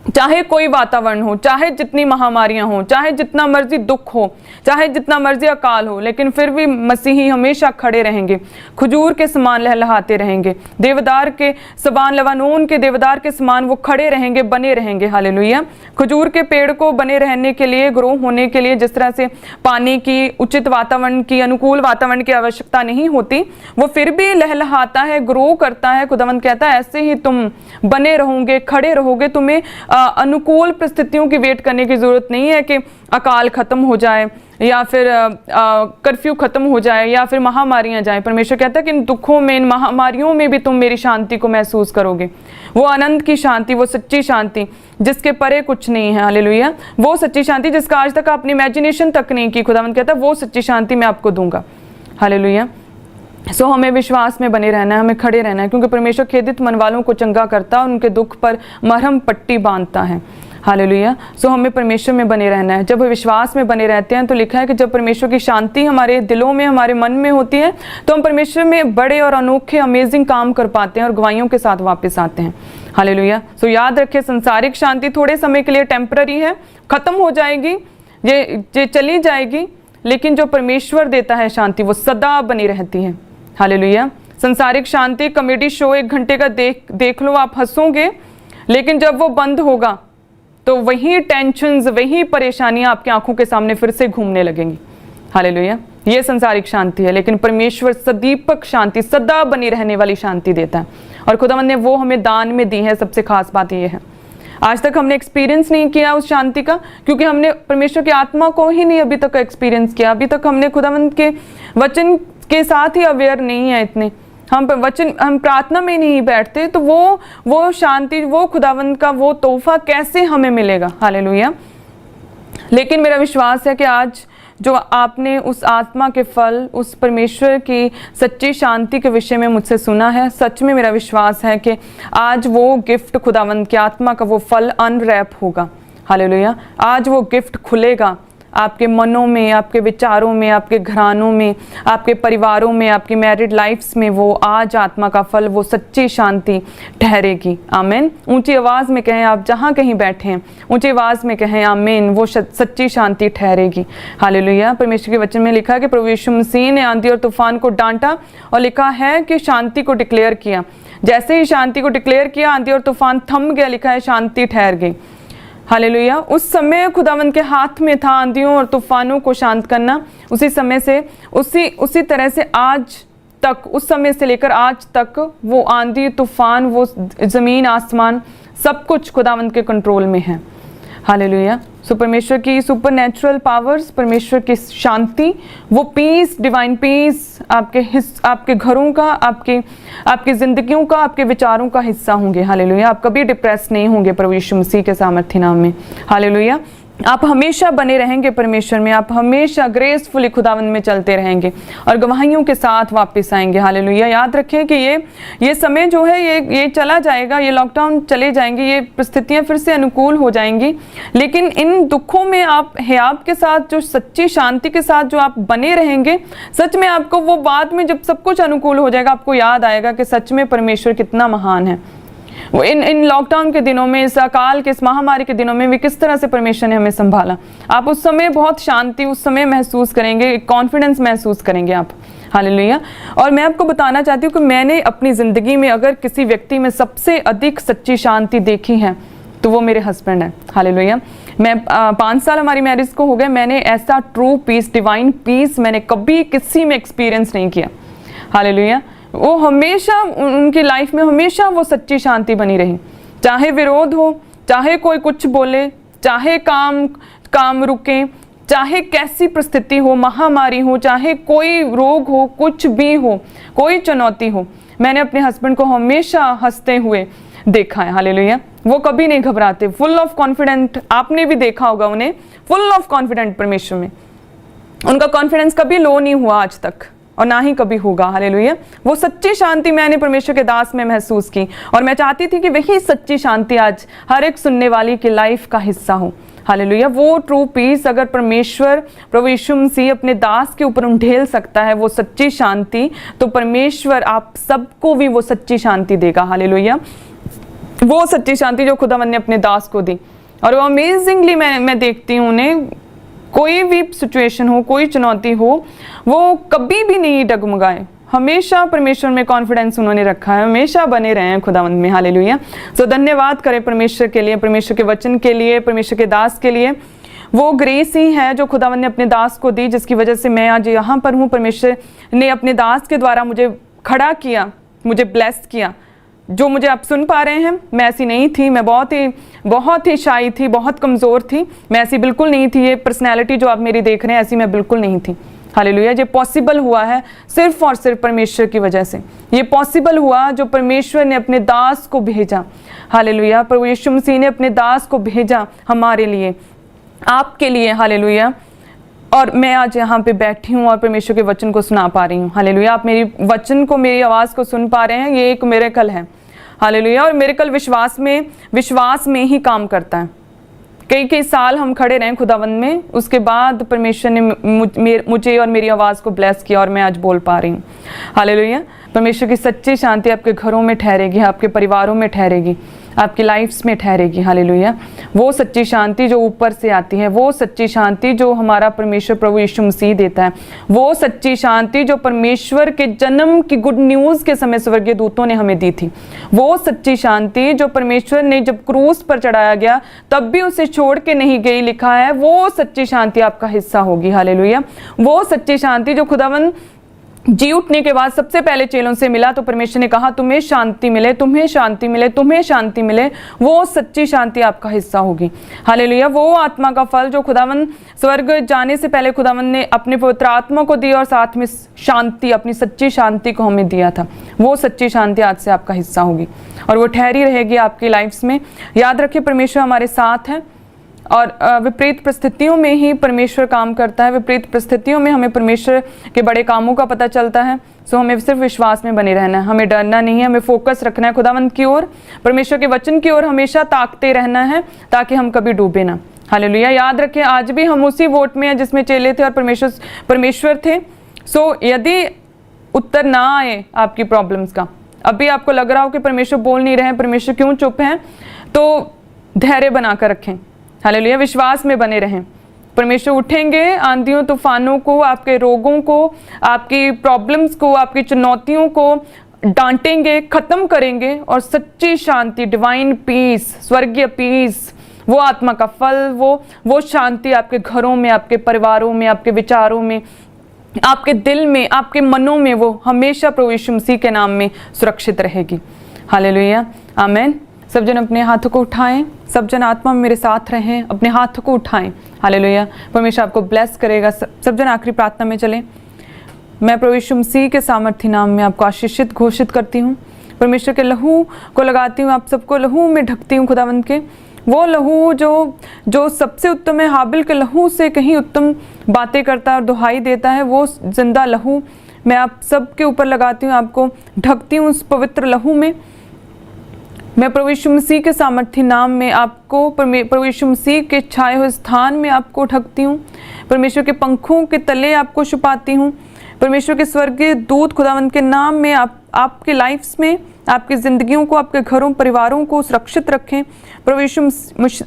चाहे कोई वातावरण हो, चाहे जितनी महामारियां हो, चाहे जितना मर्जी दुख हो, चाहे जितना मर्जी अकाल हो, लेकिन फिर भी मसीही हमेशा खड़े रहेंगे, खजूर के समान लहलहाते रहेंगे, देवदार के समान, लबानोन के देवदार के समान वो खड़े रहेंगे, बने रहेंगे। हालेलुया। खजूर के पेड़ को बने रहने के लिए, ग्रो होने के लिए जिस तरह से पानी की, उचित वातावरण की, अनुकूल वातावरण की आवश्यकता नहीं होती, वो फिर भी लहलहाता है, ग्रो करता है। खुदावंद कहता है ऐसे ही तुम बने रहोगे, खड़े रहोगे। तुम्हें अनुकूल परिस्थितियों की वेट करने की जरूरत नहीं है कि अकाल खत्म हो जाए या फिर कर्फ्यू खत्म हो जाए या फिर महामारियां जाए। परमेश्वर कहता है कि इन दुखों में, इन महामारियों में भी तुम मेरी शांति को महसूस करोगे। वो आनंद की शांति, वो सच्ची शांति जिसके परे कुछ नहीं है। हालेलुया। वो सच्ची शांति जिसका आज तक आपने इमेजिनेशन तक नहीं की, खुदावंद कहता है वो सच्ची शांति मैं आपको दूंगा। हालेलुया। सो हमें विश्वास में बने रहना है, हमें खड़े रहना है, क्योंकि परमेश्वर खेदित मन वालों को चंगा करता है, उनके दुख पर मरहम पट्टी बांधता है। हालेलुया। सो हमें परमेश्वर में बने रहना है। जब विश्वास में बने रहते हैं तो लिखा है कि जब परमेश्वर की शांति हमारे दिलों में, हमारे मन में होती है तो हम परमेश्वर में बड़े और अनोखे अमेजिंग काम कर पाते हैं और गवाहियों के साथ वापस आते हैं। हालेलुया। सो याद रखिए, संसारिक शांति थोड़े समय के लिए टेम्पररी है, खत्म हो जाएगी, ये चली जाएगी, लेकिन जो परमेश्वर देता है शांति वो सदा बनी रहती है। हालेलुया। संसारिक शांति कॉमेडी शो 1 घंटे का देख लो, आप हंसोगे, लेकिन जब वो बंद होगा तो वही टेंशन्स, वही परेशानियां आपकी आंखों के सामने फिर से घूमने लगेंगी। हालेलुया। ये संसारिक शांति है, लेकिन परमेश्वर सदीपक शांति, सदा बनी रहने वाली शांति देता है, और खुदावंद ने वो हमें दान में दी है। सबसे खास बात ये है, आज तक हमने एक्सपीरियंस नहीं किया उस शांति का, क्योंकि हमने परमेश्वर की आत्मा को ही नहीं अभी तक एक्सपीरियंस किया। अभी तक हमने खुदावंद के वचन के साथ ही अवेयर नहीं है इतने, हम प्रार्थना में नहीं बैठते, तो वो शांति, वो खुदावंद का वो तोहफा कैसे हमें मिलेगा। हालेलुया। लेकिन मेरा विश्वास है कि आज जो आपने उस आत्मा के फल, उस परमेश्वर की सच्ची शांति के विषय में मुझसे सुना है, सच में मेरा विश्वास है कि आज वो गिफ्ट, खुदावंद की आत्मा का वो फल अनरैप होगा। हालेलुया। आज वो गिफ्ट खुलेगा आपके मनों में, आपके विचारों में, आपके घरानों में, आपके परिवारों में, आपकी मैरिड लाइफ्स में वो आज आत्मा का फल, वो सच्ची शांति ठहरेगी। आमीन। ऊंची आवाज़ में कहें, आप जहाँ कहीं बैठे हैं ऊंची आवाज़ में कहें आमीन। वो सच्ची शांति ठहरेगी। हालेलुया। परमेश्वर के वचन में लिखा है कि प्रभु यीशु मसीह ने आंधी और तूफान को डांटा और लिखा है कि शांति को डिक्लेयर किया। जैसे ही शांति को डिक्लेयर किया, आंधी और तूफान थम गया, लिखा है शांति ठहर गई। हालेलुया। उस समय खुदावंद के हाथ में था आंधियों और तूफानों को शांत करना। उसी समय से, उसी तरह से आज तक, उस समय से लेकर आज तक वो आंधी, तूफान, वो ज़मीन, आसमान, सब कुछ खुदावंद के कंट्रोल में है। हालेलुया। सो परमेश्वर की सुपरनैचुरल पावर्स, परमेश्वर की शांति, वो पीस, डिवाइन पीस आपके घरों का, आपकी जिंदगियों का, आपके विचारों का हिस्सा होंगे। हालेलुया। आप कभी डिप्रेस नहीं होंगे प्रभु यीशु मसीह के सामर्थ्य नाम में। हालेलुया। आप हमेशा बने रहेंगे परमेश्वर में, आप हमेशा ग्रेसफुली खुदावंद में चलते रहेंगे और गवाहियों के साथ वापस आएंगे। हालेलुया। याद रखें कि ये समय जो है ये चला जाएगा, ये लॉकडाउन चले जाएंगे, ये परिस्थितियां फिर से अनुकूल हो जाएंगी, लेकिन इन दुखों में आपके साथ जो सच्ची शांति के साथ जो आप बने रहेंगे, सच में आपको वो बाद में जब सब कुछ अनुकूल हो जाएगा, आपको याद आएगा कि सच में परमेश्वर कितना महान है। वो इन लॉकडाउन के दिनों में, इस अकाल के, इस महामारी के दिनों में भी किस तरह से परमेश्वर ने हमें संभाला। आप उस समय बहुत शांति उस समय महसूस करेंगे, कॉन्फिडेंस महसूस करेंगे आप। हालेलुया। और मैं आपको बताना चाहती हूँ कि मैंने अपनी ज़िंदगी में अगर किसी व्यक्ति में सबसे अधिक सच्ची शांति देखी है तो वो मेरे हस्बैंड हैं। हालेलुया। मैं 5 साल हमारी मैरिज को हो गए, मैंने ऐसा ट्रू पीस, डिवाइन पीस मैंने कभी किसी में एक्सपीरियंस नहीं किया। हालेलुया। वो हमेशा, उनकी लाइफ में हमेशा वो सच्ची शांति बनी रही, चाहे विरोध हो, चाहे कोई कुछ बोले, चाहे काम रुके, चाहे कैसी परिस्थिति हो, महामारी हो, चाहे कोई रोग हो, कुछ भी हो, कोई चुनौती हो, मैंने अपने हस्बैंड को हमेशा हंसते हुए देखा है। हालेलुया। वो कभी नहीं घबराते, फुल ऑफ कॉन्फिडेंट। आपने भी देखा होगा उन्हें, फुल ऑफ कॉन्फिडेंट परमेश्वर में। उनका कॉन्फिडेंस कभी लो नहीं हुआ आज तक, और ना ही कभी होगा। हालेलुया। वो सच्ची शांति मैंने परमेश्वर के दास में महसूस की, और मैं चाहती थी कि वही सच्ची शांति आज हर एक सुनने वाली की लाइफ का हिस्सा हो। हालेलुया। वो ट्रू पीस अगर परमेश्वर प्रभु यीशु मसीह अपने दास के ऊपर उंडेल सकता है, वो सच्ची शांति, तो परमेश्वर आप सबको भी वो सच्ची शांति देगा। हालेलुया। वो सच्ची शांति जो खुदावंद ने अपने दास को दी, और वो अमेजिंगली मैं देखती हूँ उन्हें, कोई भी सिचुएशन हो, कोई चुनौती हो, वो कभी भी नहीं डगमगाए। हमेशा परमेश्वर में कॉन्फिडेंस उन्होंने रखा है, हमेशा बने रहे हैं खुदावंद में। हालेलुया। सो धन्यवाद करें परमेश्वर के लिए, परमेश्वर के वचन के लिए, परमेश्वर के दास के लिए। वो ग्रेस ही है जो खुदावंद ने अपने दास को दी, जिसकी वजह से मैं आज यहाँ पर हूँ। परमेश्वर ने अपने दास के द्वारा मुझे खड़ा किया, मुझे ब्लेस किया। जो मुझे आप सुन पा रहे हैं, मैं ऐसी नहीं थी, मैं बहुत ही शाई थी, बहुत कमज़ोर थी, मैं ऐसी बिल्कुल नहीं थी। ये पर्सनैलिटी जो आप मेरी देख रहे हैं, ऐसी मैं बिल्कुल नहीं थी। हालेलुया। ये पॉसिबल हुआ है सिर्फ और सिर्फ परमेश्वर की वजह से। ये पॉसिबल हुआ जो परमेश्वर ने अपने दास को भेजा। हालेलुया। प्रभु यीशु मसीह ने अपने दास को भेजा हमारे लिए, आपके लिए। हालेलुया। और मैं आज यहाँ पे बैठी हूँ और परमेश्वर के वचन को सुना पा रही हूँ। हालेलुया। आप मेरी वचन को, मेरी आवाज़ को सुन पा रहे हैं, ये एक मिरेकल है। हालेलुया। और मिरेकल विश्वास में ही काम करता है। कई साल हम खड़े रहे खुदावंद में, उसके बाद परमेश्वर ने मुझे और मेरी आवाज़ को ब्लेस किया, और मैं आज बोल पा रही हूँ। हालेलुया। परमेश्वर की सच्ची शांति आपके घरों में ठहरेगी, आपके परिवारों में ठहरेगी, आपकी लाइफ्स में ठहरेगी। हालेलुया। वो सच्ची शांति जो ऊपर से आती है, वो सच्ची शांति जो हमारा परमेश्वर प्रभु यीशु मसीह देता है, वो सच्ची शांति जो परमेश्वर के जन्म की गुड न्यूज़ के समय स्वर्गीय दूतों ने हमें दी थी, वो सच्ची शांति जो परमेश्वर ने जब क्रूस पर चढ़ाया गया तब भी उसे छोड़ के नहीं गई, लिखा है, वो सच्ची शांति आपका हिस्सा होगी। हालेलुया। वो सच्ची शांति जो खुदावंद जी उठने के बाद सबसे पहले चेलों से मिला, तो परमेश्वर ने कहा तुम्हें शांति मिले, तुम्हें शांति मिले, तुम्हें शांति मिले, वो सच्ची शांति आपका हिस्सा होगी। हालेलुया। वो आत्मा का फल जो खुदावंद स्वर्ग जाने से पहले खुदावंद ने अपने पवित्र आत्मा को दिया, और साथ में शांति, अपनी सच्ची शांति को हमें दिया था, वो सच्ची शांति आज से आपका हिस्सा होगी, और वो ठहरी रहेगी आपकी लाइफ्स में। याद रखिए परमेश्वर हमारे साथ है, और विपरीत परिस्थितियों में ही परमेश्वर काम करता है। विपरीत परिस्थितियों में हमें परमेश्वर के बड़े कामों का पता चलता है। सो हमें सिर्फ विश्वास में बने रहना है, हमें डरना नहीं है, हमें फोकस रखना है खुदावंद की ओर, परमेश्वर के वचन की ओर हमेशा ताकते रहना है, ताकि हम कभी डूबे ना। हालेलुया। याद रखें आज भी हम उसी वोट में हैं जिसमें चेले थे और परमेश्वर थे। सो यदि उत्तर ना आए आपकी प्रॉब्लम्स का, अभी आपको लग रहा हो कि परमेश्वर बोल नहीं रहे हैं, परमेश्वर क्यों चुप हैं, तो धैर्य बनाकर रखें। हालेलुया। विश्वास में बने रहें। परमेश्वर उठेंगे, आंधियों तूफानों को, आपके रोगों को, आपकी प्रॉब्लम्स को, आपकी चुनौतियों को डांटेंगे, खत्म करेंगे, और सच्ची शांति, डिवाइन पीस, स्वर्गीय पीस, वो आत्मा का फल, वो शांति आपके घरों में, आपके परिवारों में, आपके विचारों में, आपके दिल में, आपके मनों में, वो हमेशा प्रभु यीशु मसीह के नाम में सुरक्षित रहेगी। हालेलुया। आमीन। सब जन अपने हाथों को उठाएं, सब जन आत्मा में मेरे साथ रहें, अपने हाथों को उठाएं। हालेलुया। परमेश्वर आपको ब्लेस करेगा। सब जन आखिरी प्रार्थना में चलें। मैं प्रभु यीशु मसीह के सामर्थ्य नाम में आपको आशीषित घोषित करती हूँ। परमेश्वर के लहू को लगाती हूँ, आप सबको लहू में ढकती हूँ खुदावंद के। वो लहू जो सबसे उत्तम है, हाबिल के लहू से कहीं उत्तम बातें करता है और दुहाई देता है, वो जिंदा लहू मैं आप सबके ऊपर लगाती हूँ, आपको ढकती हूँ उस पवित्र लहू में। मैं प्रभु यीशु मसीह के सामर्थ्य नाम में आपको प्रभु यीशु मसीह के छाए हुए स्थान में आपको ढकती हूँ। परमेश्वर के पंखों के तले आपको छुपाती हूँ। परमेश्वर के स्वर्गीय दूत खुदावंद के नाम में आपके लाइफ्स में, आपकी ज़िंदगियों को, आपके घरों, परिवारों को सुरक्षित रखें। प्रभु यीशु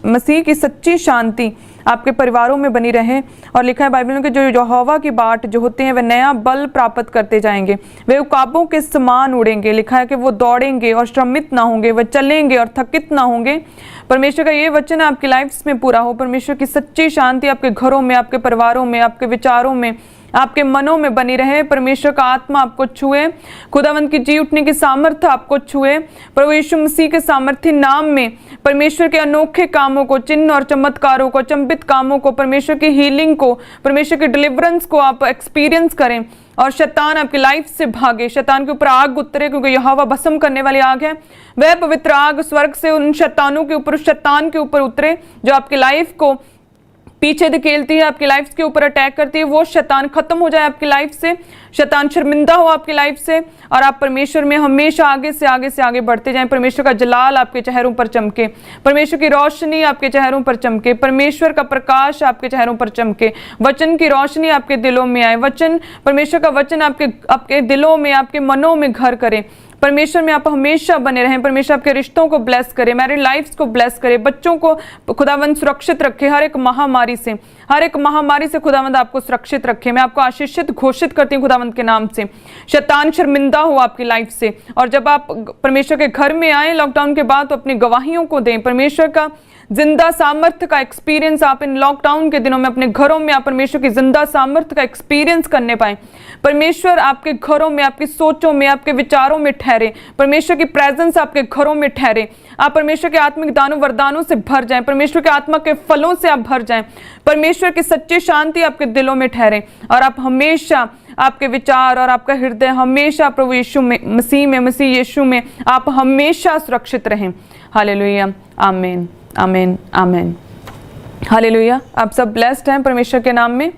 मसीह की सच्ची शांति आपके परिवारों में बनी रहे। और लिखा है बाइबल में कि जो यहोवा की बाट जो होते हैं वे नया बल प्राप्त करते जाएंगे, वे उकाबों के समान उड़ेंगे। लिखा है कि वो दौड़ेंगे और श्रमित ना होंगे, वे चलेंगे और थकित ना होंगे। परमेश्वर का ये वचन आपकी लाइफ्स में पूरा हो। परमेश्वर की सच्ची शांति आपके घरों में, आपके परिवारों में, आपके विचारों में, आपके मनों में बनी रहे। परमेश्वर का आत्मा आपको छुए, खुदावंत की जी उठने की सामर्थ्य आपको छुए। प्रभु यीशु मसीह के सामर्थ्य नाम में परमेश्वर के अनोखे कामों को, चिन्ह और चमत्कारों को, अचंभित कामों को, परमेश्वर की हीलिंग को, परमेश्वर की डिलीवरेंस को आप एक्सपीरियंस करें और शैतान आपकी लाइफ से भागे, शैतान के ऊपर आग उतरे, क्योंकि यहोवा भस्म करने वाली आग है। वह पवित्र आग स्वर्ग से उन शैतानों के ऊपर, उस शैतान के ऊपर उतरे जो आपकी लाइफ को पीछे धकेलती है, आपकी लाइफ के ऊपर अटैक करती है। वो शैतान खत्म हो जाए आपकी लाइफ से, शैतान शर्मिंदा हो आपकी लाइफ से, और आप परमेश्वर में हमेशा आगे से आगे बढ़ते जाएं। परमेश्वर का जलाल आपके चेहरों पर चमके, परमेश्वर की रोशनी आपके चेहरों पर चमके, परमेश्वर का प्रकाश आपके चेहरों पर चमके, वचन की रोशनी आपके दिलों में आए, वचन, परमेश्वर का वचन आपके दिलों में, आपके मनों में घर करे। परमेश्वर में आप हमेशा बने रहें। परमेश्वर आपके रिश्तों को ब्लेस करे, मैरिड लाइफ्स को ब्लेस करे, बच्चों को खुदावंद सुरक्षित रखे हर एक महामारी से, हर एक महामारी से खुदावंद आपको सुरक्षित रखे। मैं आपको आशीषित घोषित करती हूँ खुदावंद के नाम से। शैतान शर्मिंदा हो आपकी लाइफ से, और जब आप परमेश्वर के घर में आए लॉकडाउन के बाद, तो अपनी गवाहियों को दें। परमेश्वर का जिंदा सामर्थ्य का एक्सपीरियंस आप इन लॉकडाउन के दिनों में अपने घरों में आप परमेश्वर की जिंदा सामर्थ्य का एक्सपीरियंस करने पाए। परमेश्वर आपके घरों में, आपकी सोचों में, आपके विचारों में ठहरे। परमेश्वर की प्रेजेंस आपके घरों में ठहरे। आप परमेश्वर के आत्मिक दानों वरदानों से भर जाएं, परमेश्वर के आत्मा के फलों से आप भर जाएं, परमेश्वर की सच्ची शांति आपके दिलों में ठहरे, और आप हमेशा, आपके विचार और आपका हृदय हमेशा प्रभु यीशु में, मसीह यीशु में आप हमेशा सुरक्षित रहें। हालेलुया, आमीन, आमीन, आमीन। हालेलुया। आप सब ब्लेस्ड हैं परमेश्वर के नाम में।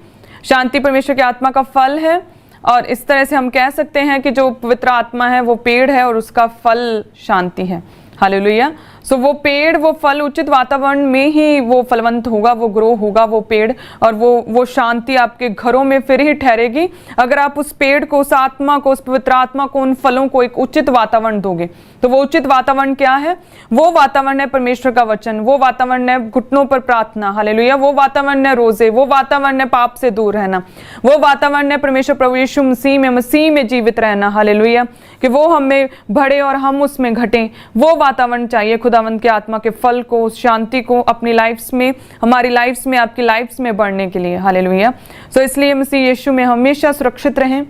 शांति परमेश्वर के आत्मा का फल है, और इस तरह से हम कह सकते हैं कि जो पवित्र आत्मा है वो पेड़ है और उसका फल शांति है। हालेलुया। सो वो पेड़, वो फल उचित वातावरण में ही वो फलवंत होगा, वो ग्रो होगा वो पेड़, और वो शांति आपके घरों में फिर ही ठहरेगी अगर आप उस पेड़ को, उस आत्मा को, उस पवित्र आत्मा को, उन फलों को एक उचित वातावरण दोगे। तो वो उचित वातावरण क्या है? वो वातावरण है परमेश्वर का वचन, वो वातावरण है घुटनों पर प्रार्थना। हालेलुया। वो वातावरण है रोजे, वो वातावरण है पाप से दूर रहना, वो वातावरण है परमेश्वर प्रभु यीशु मसीह में जीवित रहना। हालेलुया। कि वो हमें बढ़े और हम उसमें घटें, वो वातावरण चाहिए खुदावंत के आत्मा के फल को, उस शांति को अपनी लाइफ्स में, हमारी लाइफ्स में, आपकी लाइफ्स में बढ़ने के लिए। हालेलुया। सो इसलिए मसीह यीशु में हमेशा सुरक्षित रहें।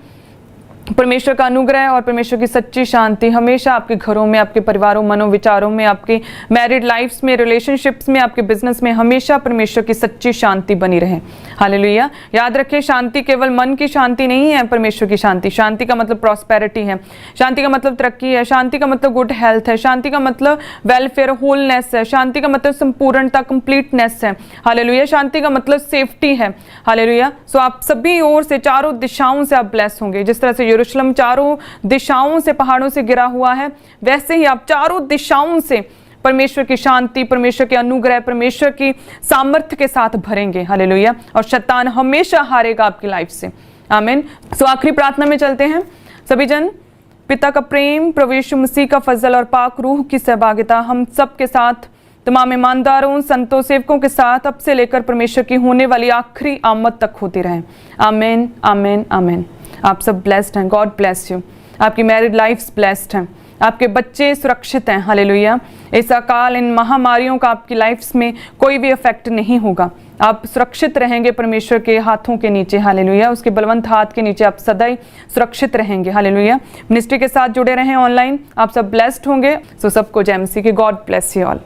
परमेश्वर का अनुग्रह और परमेश्वर की सच्ची शांति हमेशा आपके घरों में, आपके परिवारों, मनोविचारों में, आपके मैरिड लाइफ्स में, रिलेशनशिप्स में, आपके बिजनेस में हमेशा परमेश्वर की सच्ची शांति बनी रहे। हालेलुया। याद रखें, शांति केवल मन की शांति नहीं है। परमेश्वर की शांति, शांति का मतलब प्रॉस्पेरिटी है, शांति का मतलब तरक्की है, शांति का मतलब गुड हेल्थ है, शांति का मतलब वेलफेयर, होलनेस है, शांति का मतलब संपूर्णता, कंप्लीटनेस है। हालेलुया। शांति का मतलब सेफ्टी है। हालेलुया। सो आप सभी ओर से, चारों दिशाओं से आप ब्लेस होंगे। जिस तरह से यरूशलेम चारों दिशाओं से पहाड़ों से घिरा हुआ है, वैसे ही आप चारों दिशाओं से परमेश्वर की शांति, परमेश्वर के अनुग्रह, परमेश्वर की सामर्थ्य के साथ भरेंगे। हालेलुया। और शैतान हमेशा हारेगा आपकी लाइफ से। आमीन। सो आखिरी प्रार्थना में चलते हैं सभी जन। पिता का प्रेम, प्रभु यीशु मसीह का फजल और पाक रूह की सहभागिता हम सब के साथ, तमाम ईमानदारों, संतों, सेवकों के साथ अब से लेकर परमेश्वर की होने वाली आखिरी आमद तक होती रहे। आमीन, आमीन, आमीन। आप सब ब्लेस्ड हैं। God bless you. आपकी मैरिड लाइफ्स ब्लेस्ड हैं, आपके बच्चे सुरक्षित हैं। हालेलुया। इस अकाल, इन महामारियों का आपकी लाइफ्स में कोई भी इफेक्ट नहीं होगा। आप सुरक्षित रहेंगे परमेश्वर के हाथों के नीचे। हालेलुया। उसके बलवंत हाथ के नीचे आप सदैव सुरक्षित रहेंगे। हालेलुया। मिनिस्ट्री के साथ जुड़े रहें ऑनलाइन। आप सब ब्लेस्ड होंगे। सो सबको जय मसीह की। God bless you all.